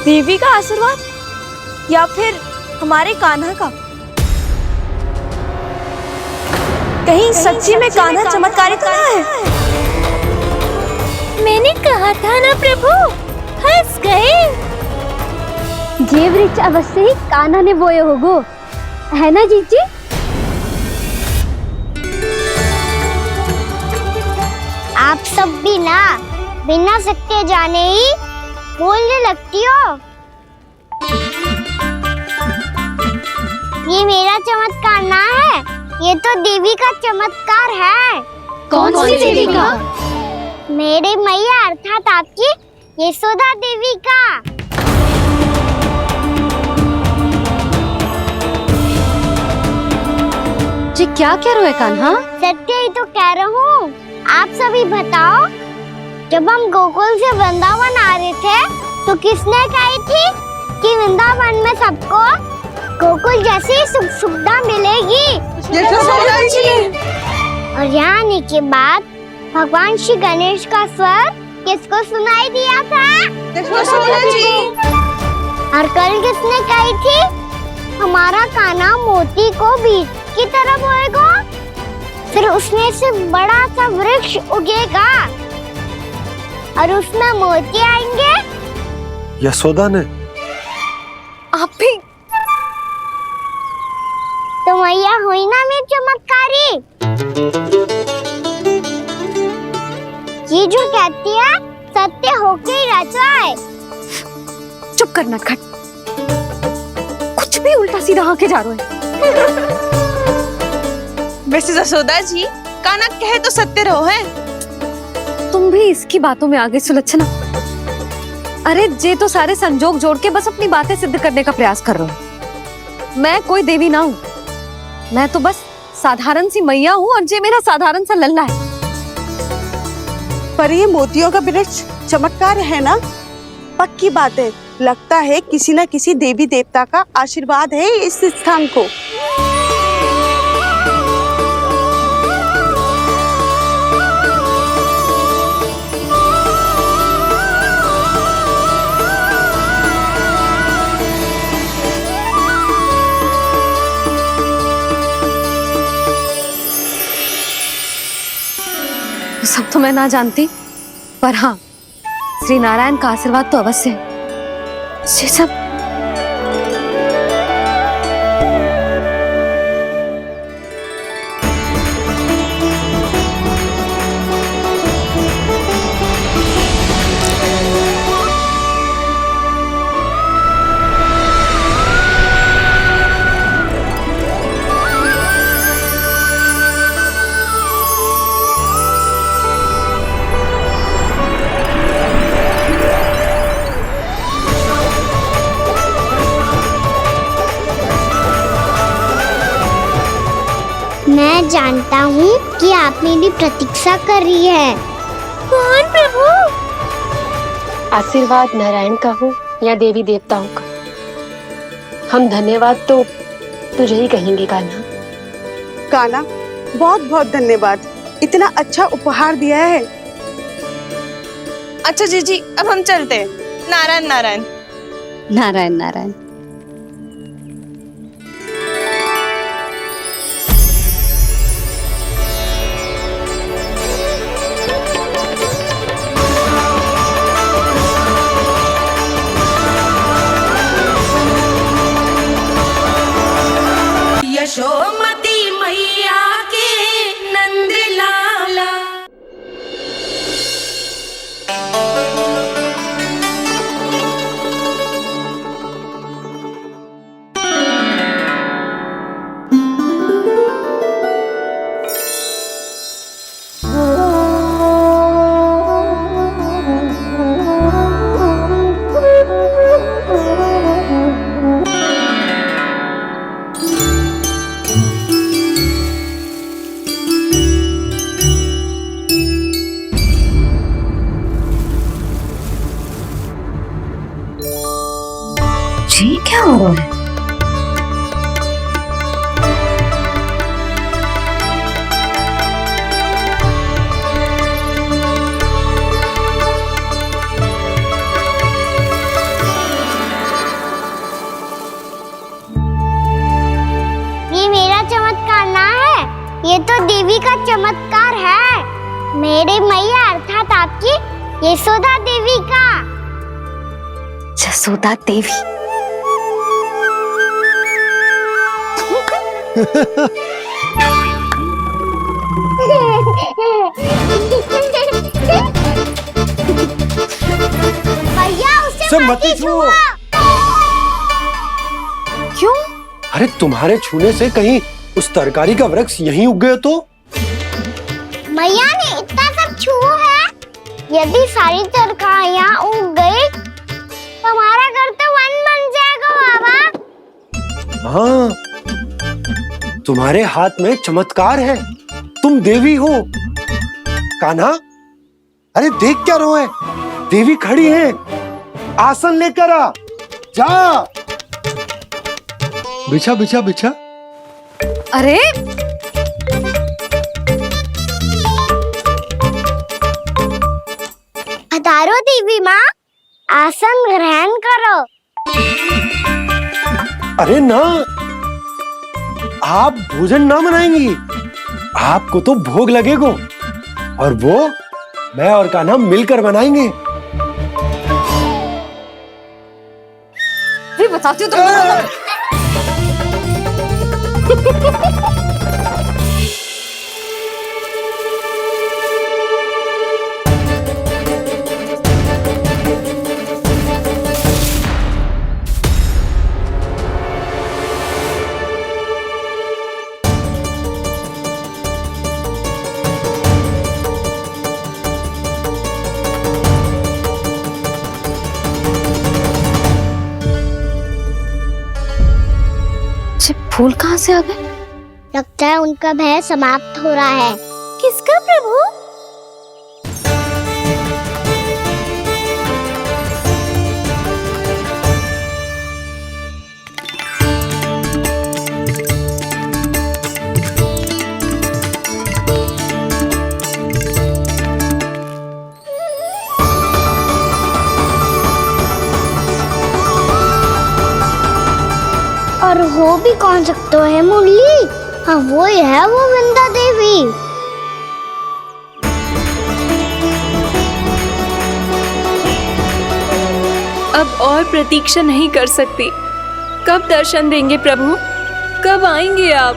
देवी का आशीर्वाद या फिर हमारे कान्हा का? कहीं सच्ची में कान्हा चमत्कारी तो ना है? मैंने कहा था ना प्रभु, हंस गए। ये वृक्ष अवश्य ही कान्हा ने बोए होगो, है ना जीजी? आप सब भी ना बिना सत्य जाने ही बोलने लगती हो। ये मेरा चमत्कार ना है, ये तो देवी का चमत्कार है। कौन सी देवी का? मेरे मैया अर्थात आपकी यशोदा देवी का। जी क्या कह रहे हो कान्हा? सत्य ही तो कह रहा हूँ। आप सभी बताओ, जब हम गोकुल से वृंदावन आ रहे थे तो किसने कही थी कि वृंदावन में सबको गोकुल जैसी सुख सुविधा मिलेगी? यशोदा जी। और यहाँ आने के बाद भगवान श्री गणेश का स्वर किसको सुनाई दिया था? यशोदा जी। और कल किसने कही थी हमारा कान्हा मोती को बीज की तरह बोएगा? फिर उसमें से बड़ा सा वृक्ष उगेगा और उसमें मोती आएंगे। यशोदा ने? आप भी? तो मैया हुई ना मेरी चमत्कारी। ये जो कहती है सत्य होके ही रहता है। चुप करना खट, कुछ भी उल्टा सीधा आके जा रहे हैं। वैसे यशोदा जी, कान्हा कहे तो सत्य रहो है। तुम भी इसकी बातों में आगे सुलझना। अरे जे तो सारे संजोग जोड़ के बस अपनी बातें सिद्ध करने का प्रयास कर रहे हो। मैं कोई देवी ना हूँ, मैं तो बस साधारण सी मैया हूँ और जे मेरा साधारण सा लल्ला है। पर ये मोतियों का वृक्ष चमत्कार है ना? पक्की बात है, लगता है किसी न किसी देवी देवता का आशीर्वाद है इस स्थान को। सब तो मैं ना जानती, पर हाँ, श्री नारायण का आशीर्वाद तो अवश्य है। ये सब मैं जानता हूँ कि आप मेरी प्रतीक्षा कर रही है। कौन प्रभु? आशीर्वाद नारायण का हो या देवी देवताओं का, हम धन्यवाद तो तुझे ही कहेंगे कान्हा। कान्हा, बहुत बहुत धन्यवाद, इतना अच्छा उपहार दिया है। अच्छा जीजी, अब हम चलते हैं। नारायण नारायण। नारायण नारायण। यशोमती मैया के नंद लाला। जी क्या हो रहा है? ये मेरा चमत्कार ना है, ये तो देवी का चमत्कार है। मेरे मैया अर्थात आपकी यशोदा देवी का। यशोदा देवी? भैया उसे मत छुओ। क्यों? अरे तुम्हारे छूने से कहीं उस तरकारी का वृक्ष यहीं उग गया तो? मैया ने इतना सब छुआ है, यदि सारी तरकारियां उग गई तो हमारा घर तो वन बन जाएगा बाबा। हाँ, तुम्हारे हाथ में चमत्कार है, तुम देवी हो। कान्हा, अरे देख क्या रो है, देवी खड़ी है, आसन लेकर आ, जा। बिछा बिछा बिछा। अरे पधारो देवी माँ, आसन ग्रहण करो। अरे ना, आप भोजन ना बनाएंगी, आपको तो भोग लगेगा और वो मैं और कान्हा मिलकर बनाएंगे। भी बताती हूँ तुम। फूल कहाँ से आ गए? लगता है उनका भय समाप्त हो रहा है। किसका प्रभु? और वो भी कौन सकता है मुरली? हाँ वो ही है, वो वृंदा देवी। अब और प्रतीक्षा नहीं कर सकती। कब दर्शन देंगे प्रभु? कब आएंगे आप?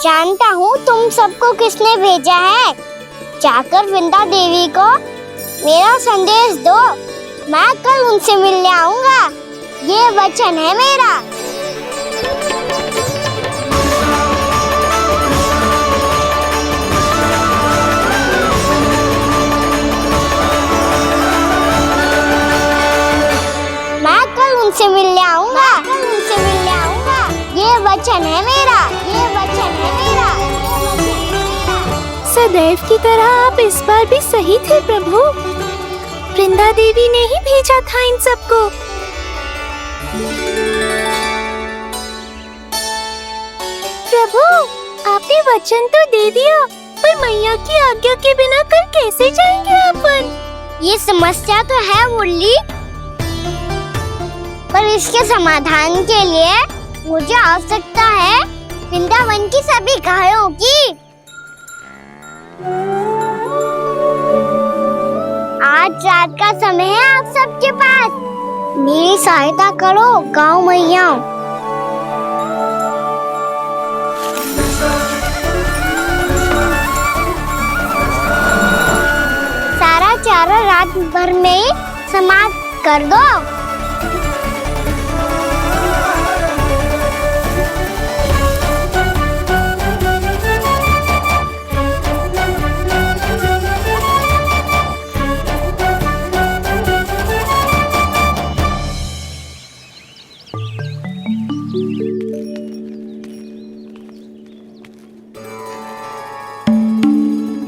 जानता हूँ तुम सबको किसने भेजा है। जाकर वृंदा देवी को मेरा संदेश दो। मैं कल उनसे मिलने आऊंगा, ये वचन है मेरा। मैं कल उनसे मिलने आऊंगा, ये वचन है मेरा, ये वचन है मेरा। सदैव की तरह आप इस बार भी सही थे प्रभु। वृंदा देवी ने ही भेजा था इन सबको। प्रभु, आपने वचन तो दे दिया, पर मैया की आज्ञा के बिना कल कैसे जाएंगे अपन? ये समस्या तो है मुरली, पर इसके समाधान के लिए मुझे आवश्यकता है वृंदावन की सभी गायों की। आज रात का समय है आप सबके पास। मेरी सहायता करो गाँव मैया। सारा चारा रात भर में ही समाप्त कर दो।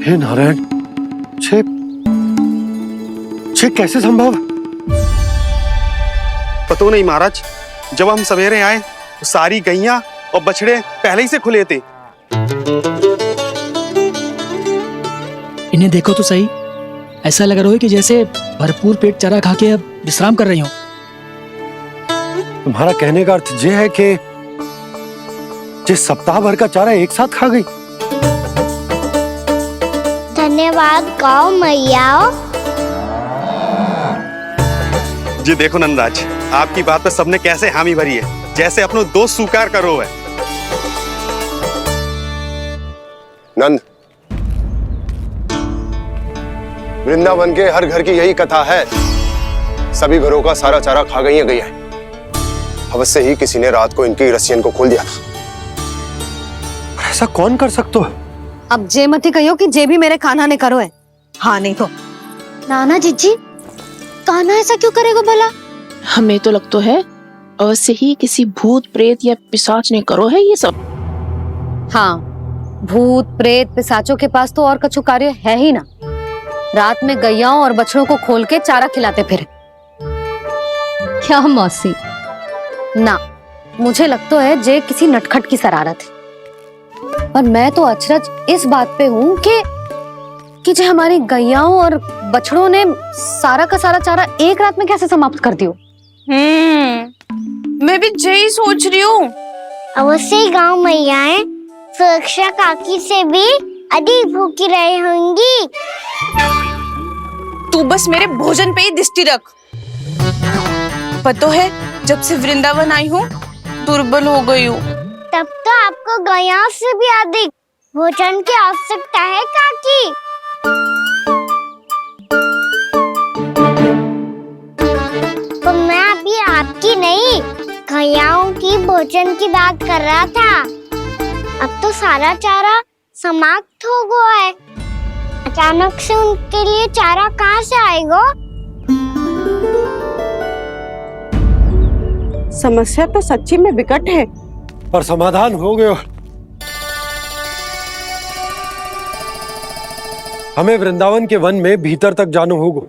हे नारायण, छे कैसे संभव? पता नहीं महाराज, जब हम सवेरे आए तो सारी गैया और बछड़े पहले ही से खुले थे। इन्हें देखो तो सही, ऐसा लग रहा है कि जैसे भरपूर पेट चारा खा के अब विश्राम कर रही हो। तुम्हारा कहने का अर्थ ये है कि जिस सप्ताह भर का चारा एक साथ खा गई। धन्यवाद गाँव मैया। जी देखो नंदराज, आपकी बात पर सबने कैसे हामी भरी है, जैसे अपनो दोस्त स्वीकार करो है। नंद, वृंदावन के हर घर की यही कथा है। सभी घरों का सारा चारा खा गई है गैया। अवश्य ही किसी ने रात को इनकी रस्सियन को खोल दिया था। ऐसा कौन कर सकता है? अब जे मती कहो कि जे भी मेरे कान्हा ने करो है। हाँ नहीं तो नाना जीजी, कान्हा ऐसा क्यों करेगा भला? हमें तो लगता है अवश्य ही किसी भूत प्रेत या पिशाच ने करो है ये सब। हाँ, भूत प्रेत पिशाचों के पास तो और कछु कार्य है ही ना। रात में गैयाओं और बछड़ों को खोल के चारा खिलाते फिर। क्या मौसी? ना, मुझे लगता है जे किसी नटखट की शरारत है। पर मैं तो अचरज इस बात पे हूँ कि जो हमारी गैयाओं और बछड़ों ने सारा का सारा चारा एक रात में कैसे समाप्त कर दियो। मैं भी यही सोच रही हूँ। अवश्य गांव मैयाएं सुरक्षा काकी से भी अधिक भूखी रही होंगी। तू बस मेरे भोजन पे ही दृष्टि रख। पता है, जब से वृंदावन आई हूँ दुर्बल हो गई हूँ। तब तो आपको गैया से भी अधिक भोजन की आवश्यकता है काकी। तो मैं अभी आपकी नहीं, गैयाओं की भोजन की बात कर रहा था। अब तो सारा चारा समाप्त हो गया है। अचानक से उनके लिए चारा कहाँ से आएगा? समस्या तो सच्ची में विकट है, पर समाधान हो गया। हमें वृंदावन के वन में भीतर तक जाना होगा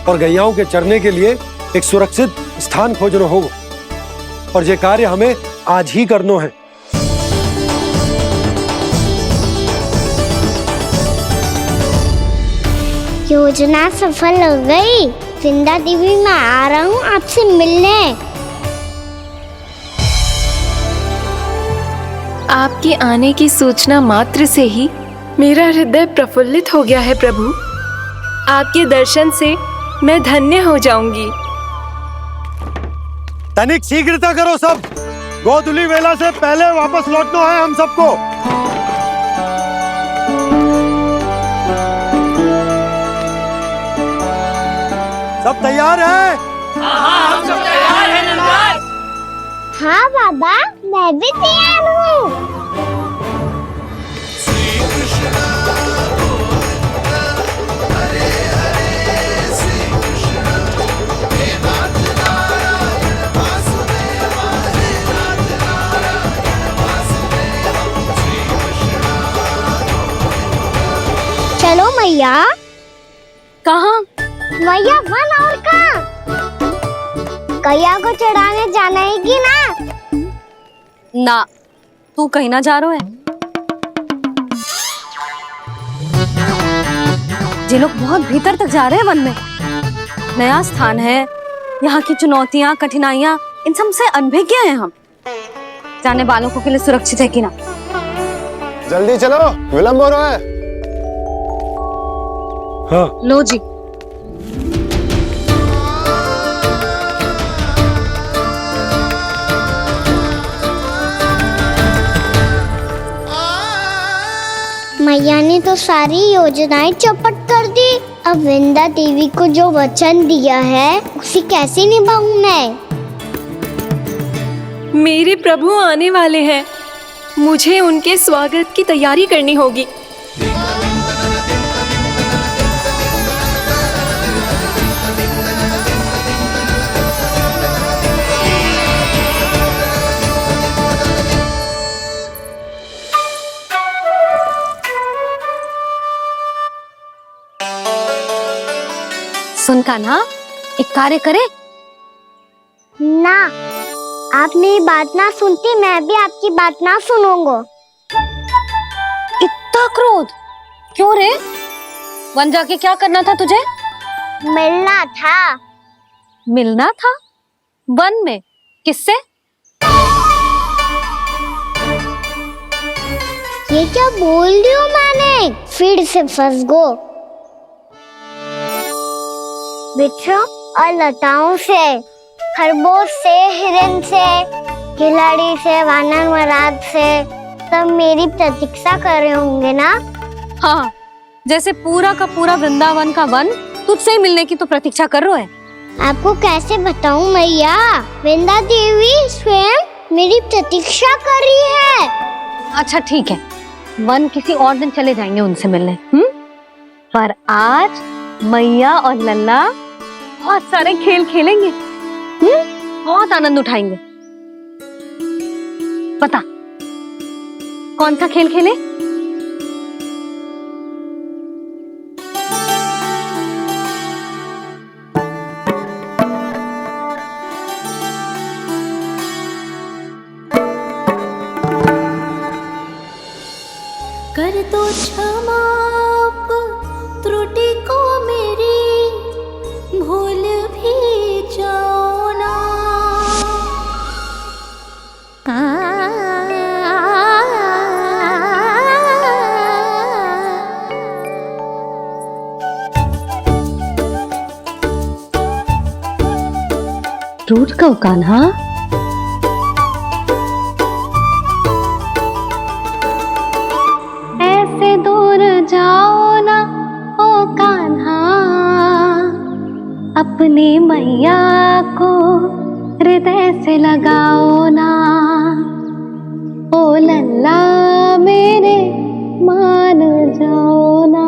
और गैयाओं के चरने के लिए एक सुरक्षित स्थान खोजना होगा, और ये कार्य हमें आज ही करना है। योजना सफल हो गई। वृंदा देवी, मैं आ रहा हूँ आपसे मिलने। आपके आने की सूचना मात्र से ही मेरा हृदय प्रफुल्लित हो गया है प्रभु। आपके दर्शन से मैं धन्य हो जाऊंगी। तनिक शीघ्रता करो सब, गोधुली वेला से पहले वापस लौटना है हम सबको। सब तैयार है? हाँ, हम सब तैयार हैं नंदलाल। हाँ बाबा, मैं भी तैयार हूँ। चलो मैया। कहाँ? मैया वन और कहाँ? गैया को चढ़ाने जाना है कि ना? ना, तू कहीं ना जा रहा है। ये लोग बहुत भीतर तक जा रहे हैं वन में। नया स्थान है, यहाँ की चुनौतियाँ कठिनाइयाँ इन सब से अनभिज्ञ हैं हम। जाने वालों के लिए सुरक्षित है कि ना? जल्दी चलो, विलंब हो रहा है। हाँ। लो जी। मैया ने तो सारी योजनाएं चौपट कर दी। अब वृंदा देवी को जो वचन दिया है उसे कैसे निभाऊं मैं? मेरे प्रभु आने वाले हैं, मुझे उनके स्वागत की तैयारी करनी होगी। सुन कान्हा, एक कार्य करे ना। आप मेरी बात ना सुनती, मैं भी आपकी बात ना सुनूंगा। इतना क्रोध क्यों रे? वन जाके क्या करना था तुझे? मिलना था। मिलना था? वन में? किससे? ये क्या बोल रही हूँ मैंने? फिर से फंस गो। वृक्षों और लताओं से, खरगोश से, हिरन से, खिलाड़ी से, वानर महाराज से, सब मेरी प्रतीक्षा कर रहे होंगे ना? हाँ, जैसे पूरा का पूरा वृंदावन का वन तुझसे ही मिलने की तो प्रतीक्षा कर रहा है। आपको कैसे बताऊं मैया? वृंदा देवी स्वयं मेरी प्रतीक्षा कर रही है। अच्छा ठीक है, वन किसी और दिन चले जाएंगे उनसे मिलने। पर आज मैया और लल्ला बहुत सारे खेल खेलेंगे। बहुत आनंद उठाएंगे। पता कौन सा खेल खेले? कर दो क्षमा त्रुटि को मेरी, भूल भी जाओ ना। टूट कब कान्हा? ऐसे दूर जाओ ना ओ कान्हा, अपनी मैया को हृदय से लगाओ ना। ओ लल्ला मेरे मान जाओ ना,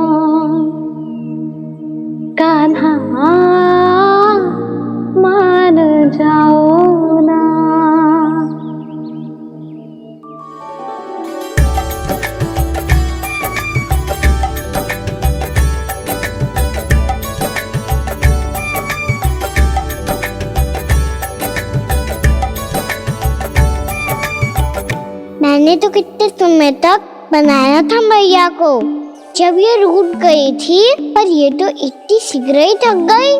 कान्हा मान जाओ ना। मैंने तो कितने समय तक बनाया था मैया को, जब ये रूठ गई थी, पर ये तो इतनी शीघ्र ही थक गई।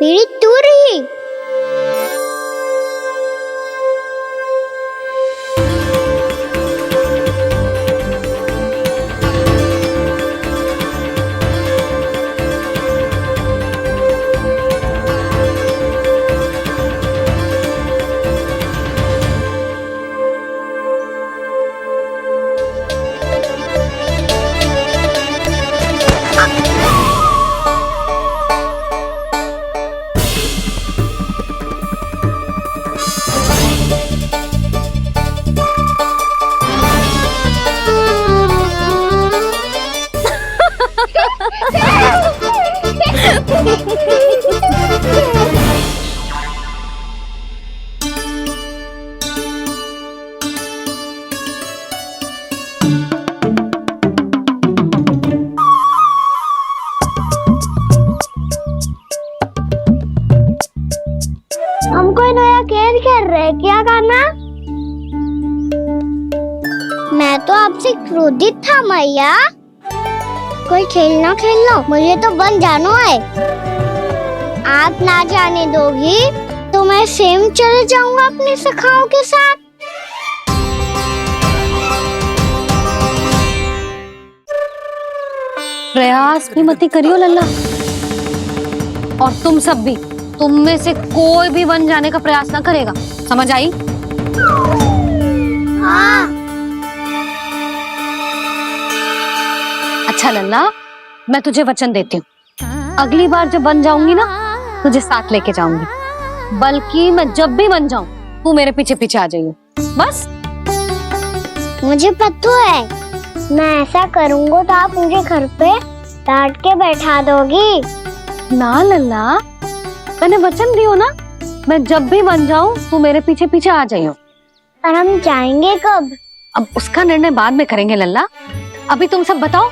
मेरी तू रही। हम कोई नया खेल खेल रहे क्या करना? मैं तो आपसे क्रोधित था मैया। कोई खेलना खेलना, मुझे तो बन जाना है। आप ना जाने दोगी तो मैं स्वयं चले जाऊंगा अपने सखाओं के साथ। प्रयास भी मत करियो लल्ला, और तुम सब भी, तुम में से कोई भी बन जाने का प्रयास ना करेगा, समझ आई? हाँ। अच्छा लल्ला, मैं तुझे वचन देती हूँ, अगली बार जब बन जाऊंगी ना, तुझे साथ लेके जाऊंगी। बल्कि मैं जब भी बन जाऊं, तू मेरे पीछे पीछे आ जाइए, बस। मुझे पता है, मैं ऐसा करूंगा तो आप मुझे घर पे डांट के बैठा दोगी। ना लल्ला, मैंने वचन दियो ना, मैं जब भी बन जाऊं तू मेरे पीछे पीछे आ जाइयो। और हम जाएंगे कब? अब उसका निर्णय बाद में करेंगे लल्ला। अभी तुम सब बताओ,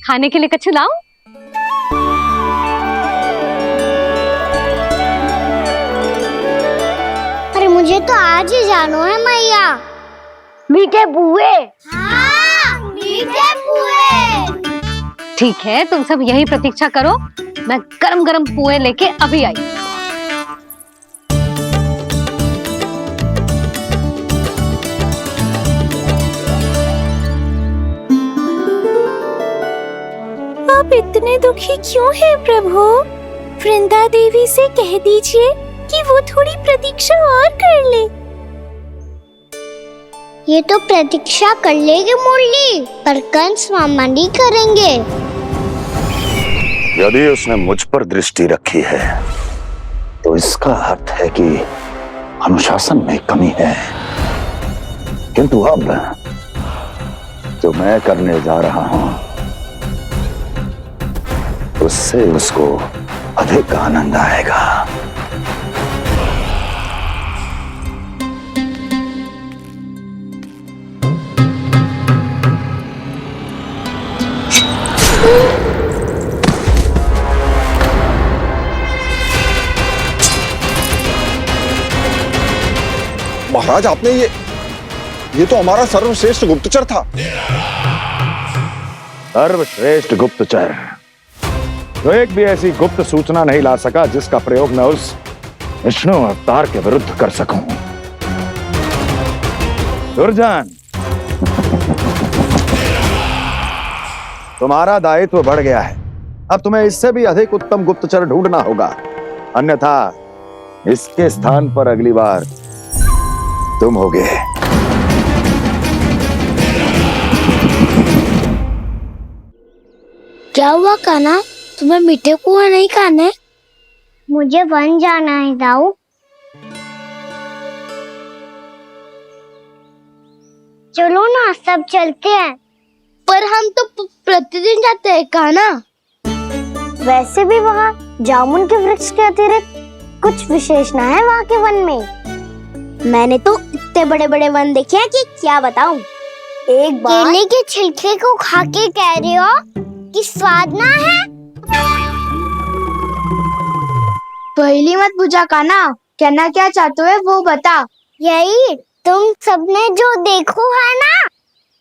खाने के लिए कुछ लाऊं? अरे मुझे तो आज ही जाना है मैया। मीठे बुए। हाँ, मीठे बुए। ठीक है, तुम सब यही प्रतीक्षा करो, मैं गरम गरम पुए लेके अभी आई। आप इतने दुखी क्यों हैं प्रभु? वृंदा देवी से कह दीजिए कि वो थोड़ी प्रतीक्षा और कर ले। ये तो प्रतीक्षा कर लेगी मुरली, पर कंस मामा नहीं करेंगे। यदि उसने मुझ पर दृष्टि रखी है तो इसका अर्थ है कि अनुशासन में कमी है। किंतु अब जो मैं करने जा रहा हूं, उससे उसको अधिक आनंद आएगा। महाराज, आपने ये तो हमारा सर्वश्रेष्ठ गुप्तचर था। सर्वश्रेष्ठ गुप्तचर तो एक भी ऐसी गुप्त सूचना नहीं ला सका जिसका प्रयोग मैं उस विष्णु अवतार के विरुद्ध कर सकूं। दुर्जन, तुम्हारा दायित्व बढ़ गया है। अब तुम्हें इससे भी अधिक उत्तम गुप्तचर ढूंढना होगा, अन्यथा इसके स्थान पर अगली बार तुम होगे। क्या हुआ कान्हा, तुम्हें मीठे कुआं नहीं खाने? मुझे वन जाना है दाऊ। चलो ना, सब चलते हैं। पर हम तो प्रतिदिन जाते हैं कान्हा। वैसे भी वहाँ जामुन के वृक्ष के अतिरिक्त कुछ विशेषता है वहाँ के वन में। मैंने तो इतने बड़े बड़े वन देखे हैं कि क्या बताऊं। एक बार केले के छिलके को खा के कह रही हो कि स्वाद ना है? पहली मत पूछा कान्हा, कहना क्या चाहते हो वो बता। यही तुम सबने जो देखो है ना,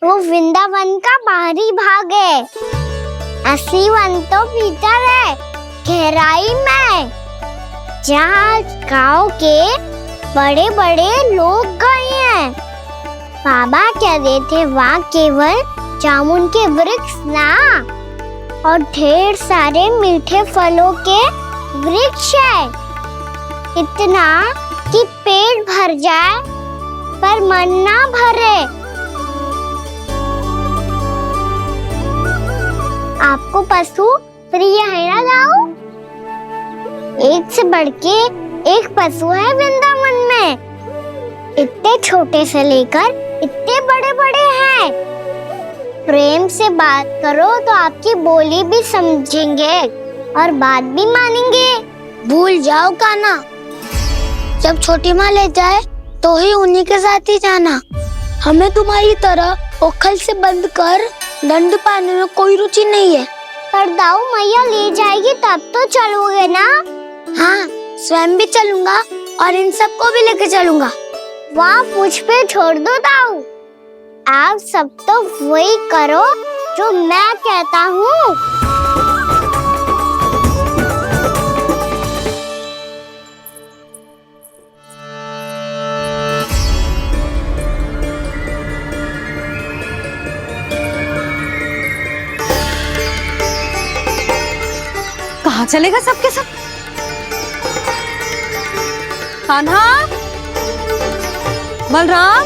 वो वृंदावन का बाहरी भाग है। असली वन तो भीतर है, गहराई में, जहाँ गाँव के बड़े बड़े लोग गए हैं। बाबा कह रहे थे वहाँ केवल जामुन के वृक्ष ना, और ढेर सारे मीठे फलों के वृक्ष है। इतना कि पेट भर जाए पर मन ना भरे। आपको पशु प्रिय है ना दाऊ? एक से बढ़ के एक पशु है वृंदावन में। इतने छोटे से लेकर इतने बड़े बड़े हैं। प्रेम से बात करो तो आपकी बोली भी समझेंगे और बात भी मानेंगे। भूल जाओ कान्हा, जब छोटी माँ ले जाए तो ही उन्हीं के साथ ही जाना। हमें तुम्हारी तरह ओखल से बंद कर दंड पाने में कोई रुचि नहीं है। पर दाऊ मैया ले जाएगी तब तो चलोगे ना? हाँ, स्वयं भी चलूंगा और इन सबको भी लेके चलूंगा। वहाँ मुझ पे छोड़ दो दाऊ। आप सब तो वही करो जो मैं कहता हूँ। कहाँ चलेगा सबके सब? कान्हा, बलराम,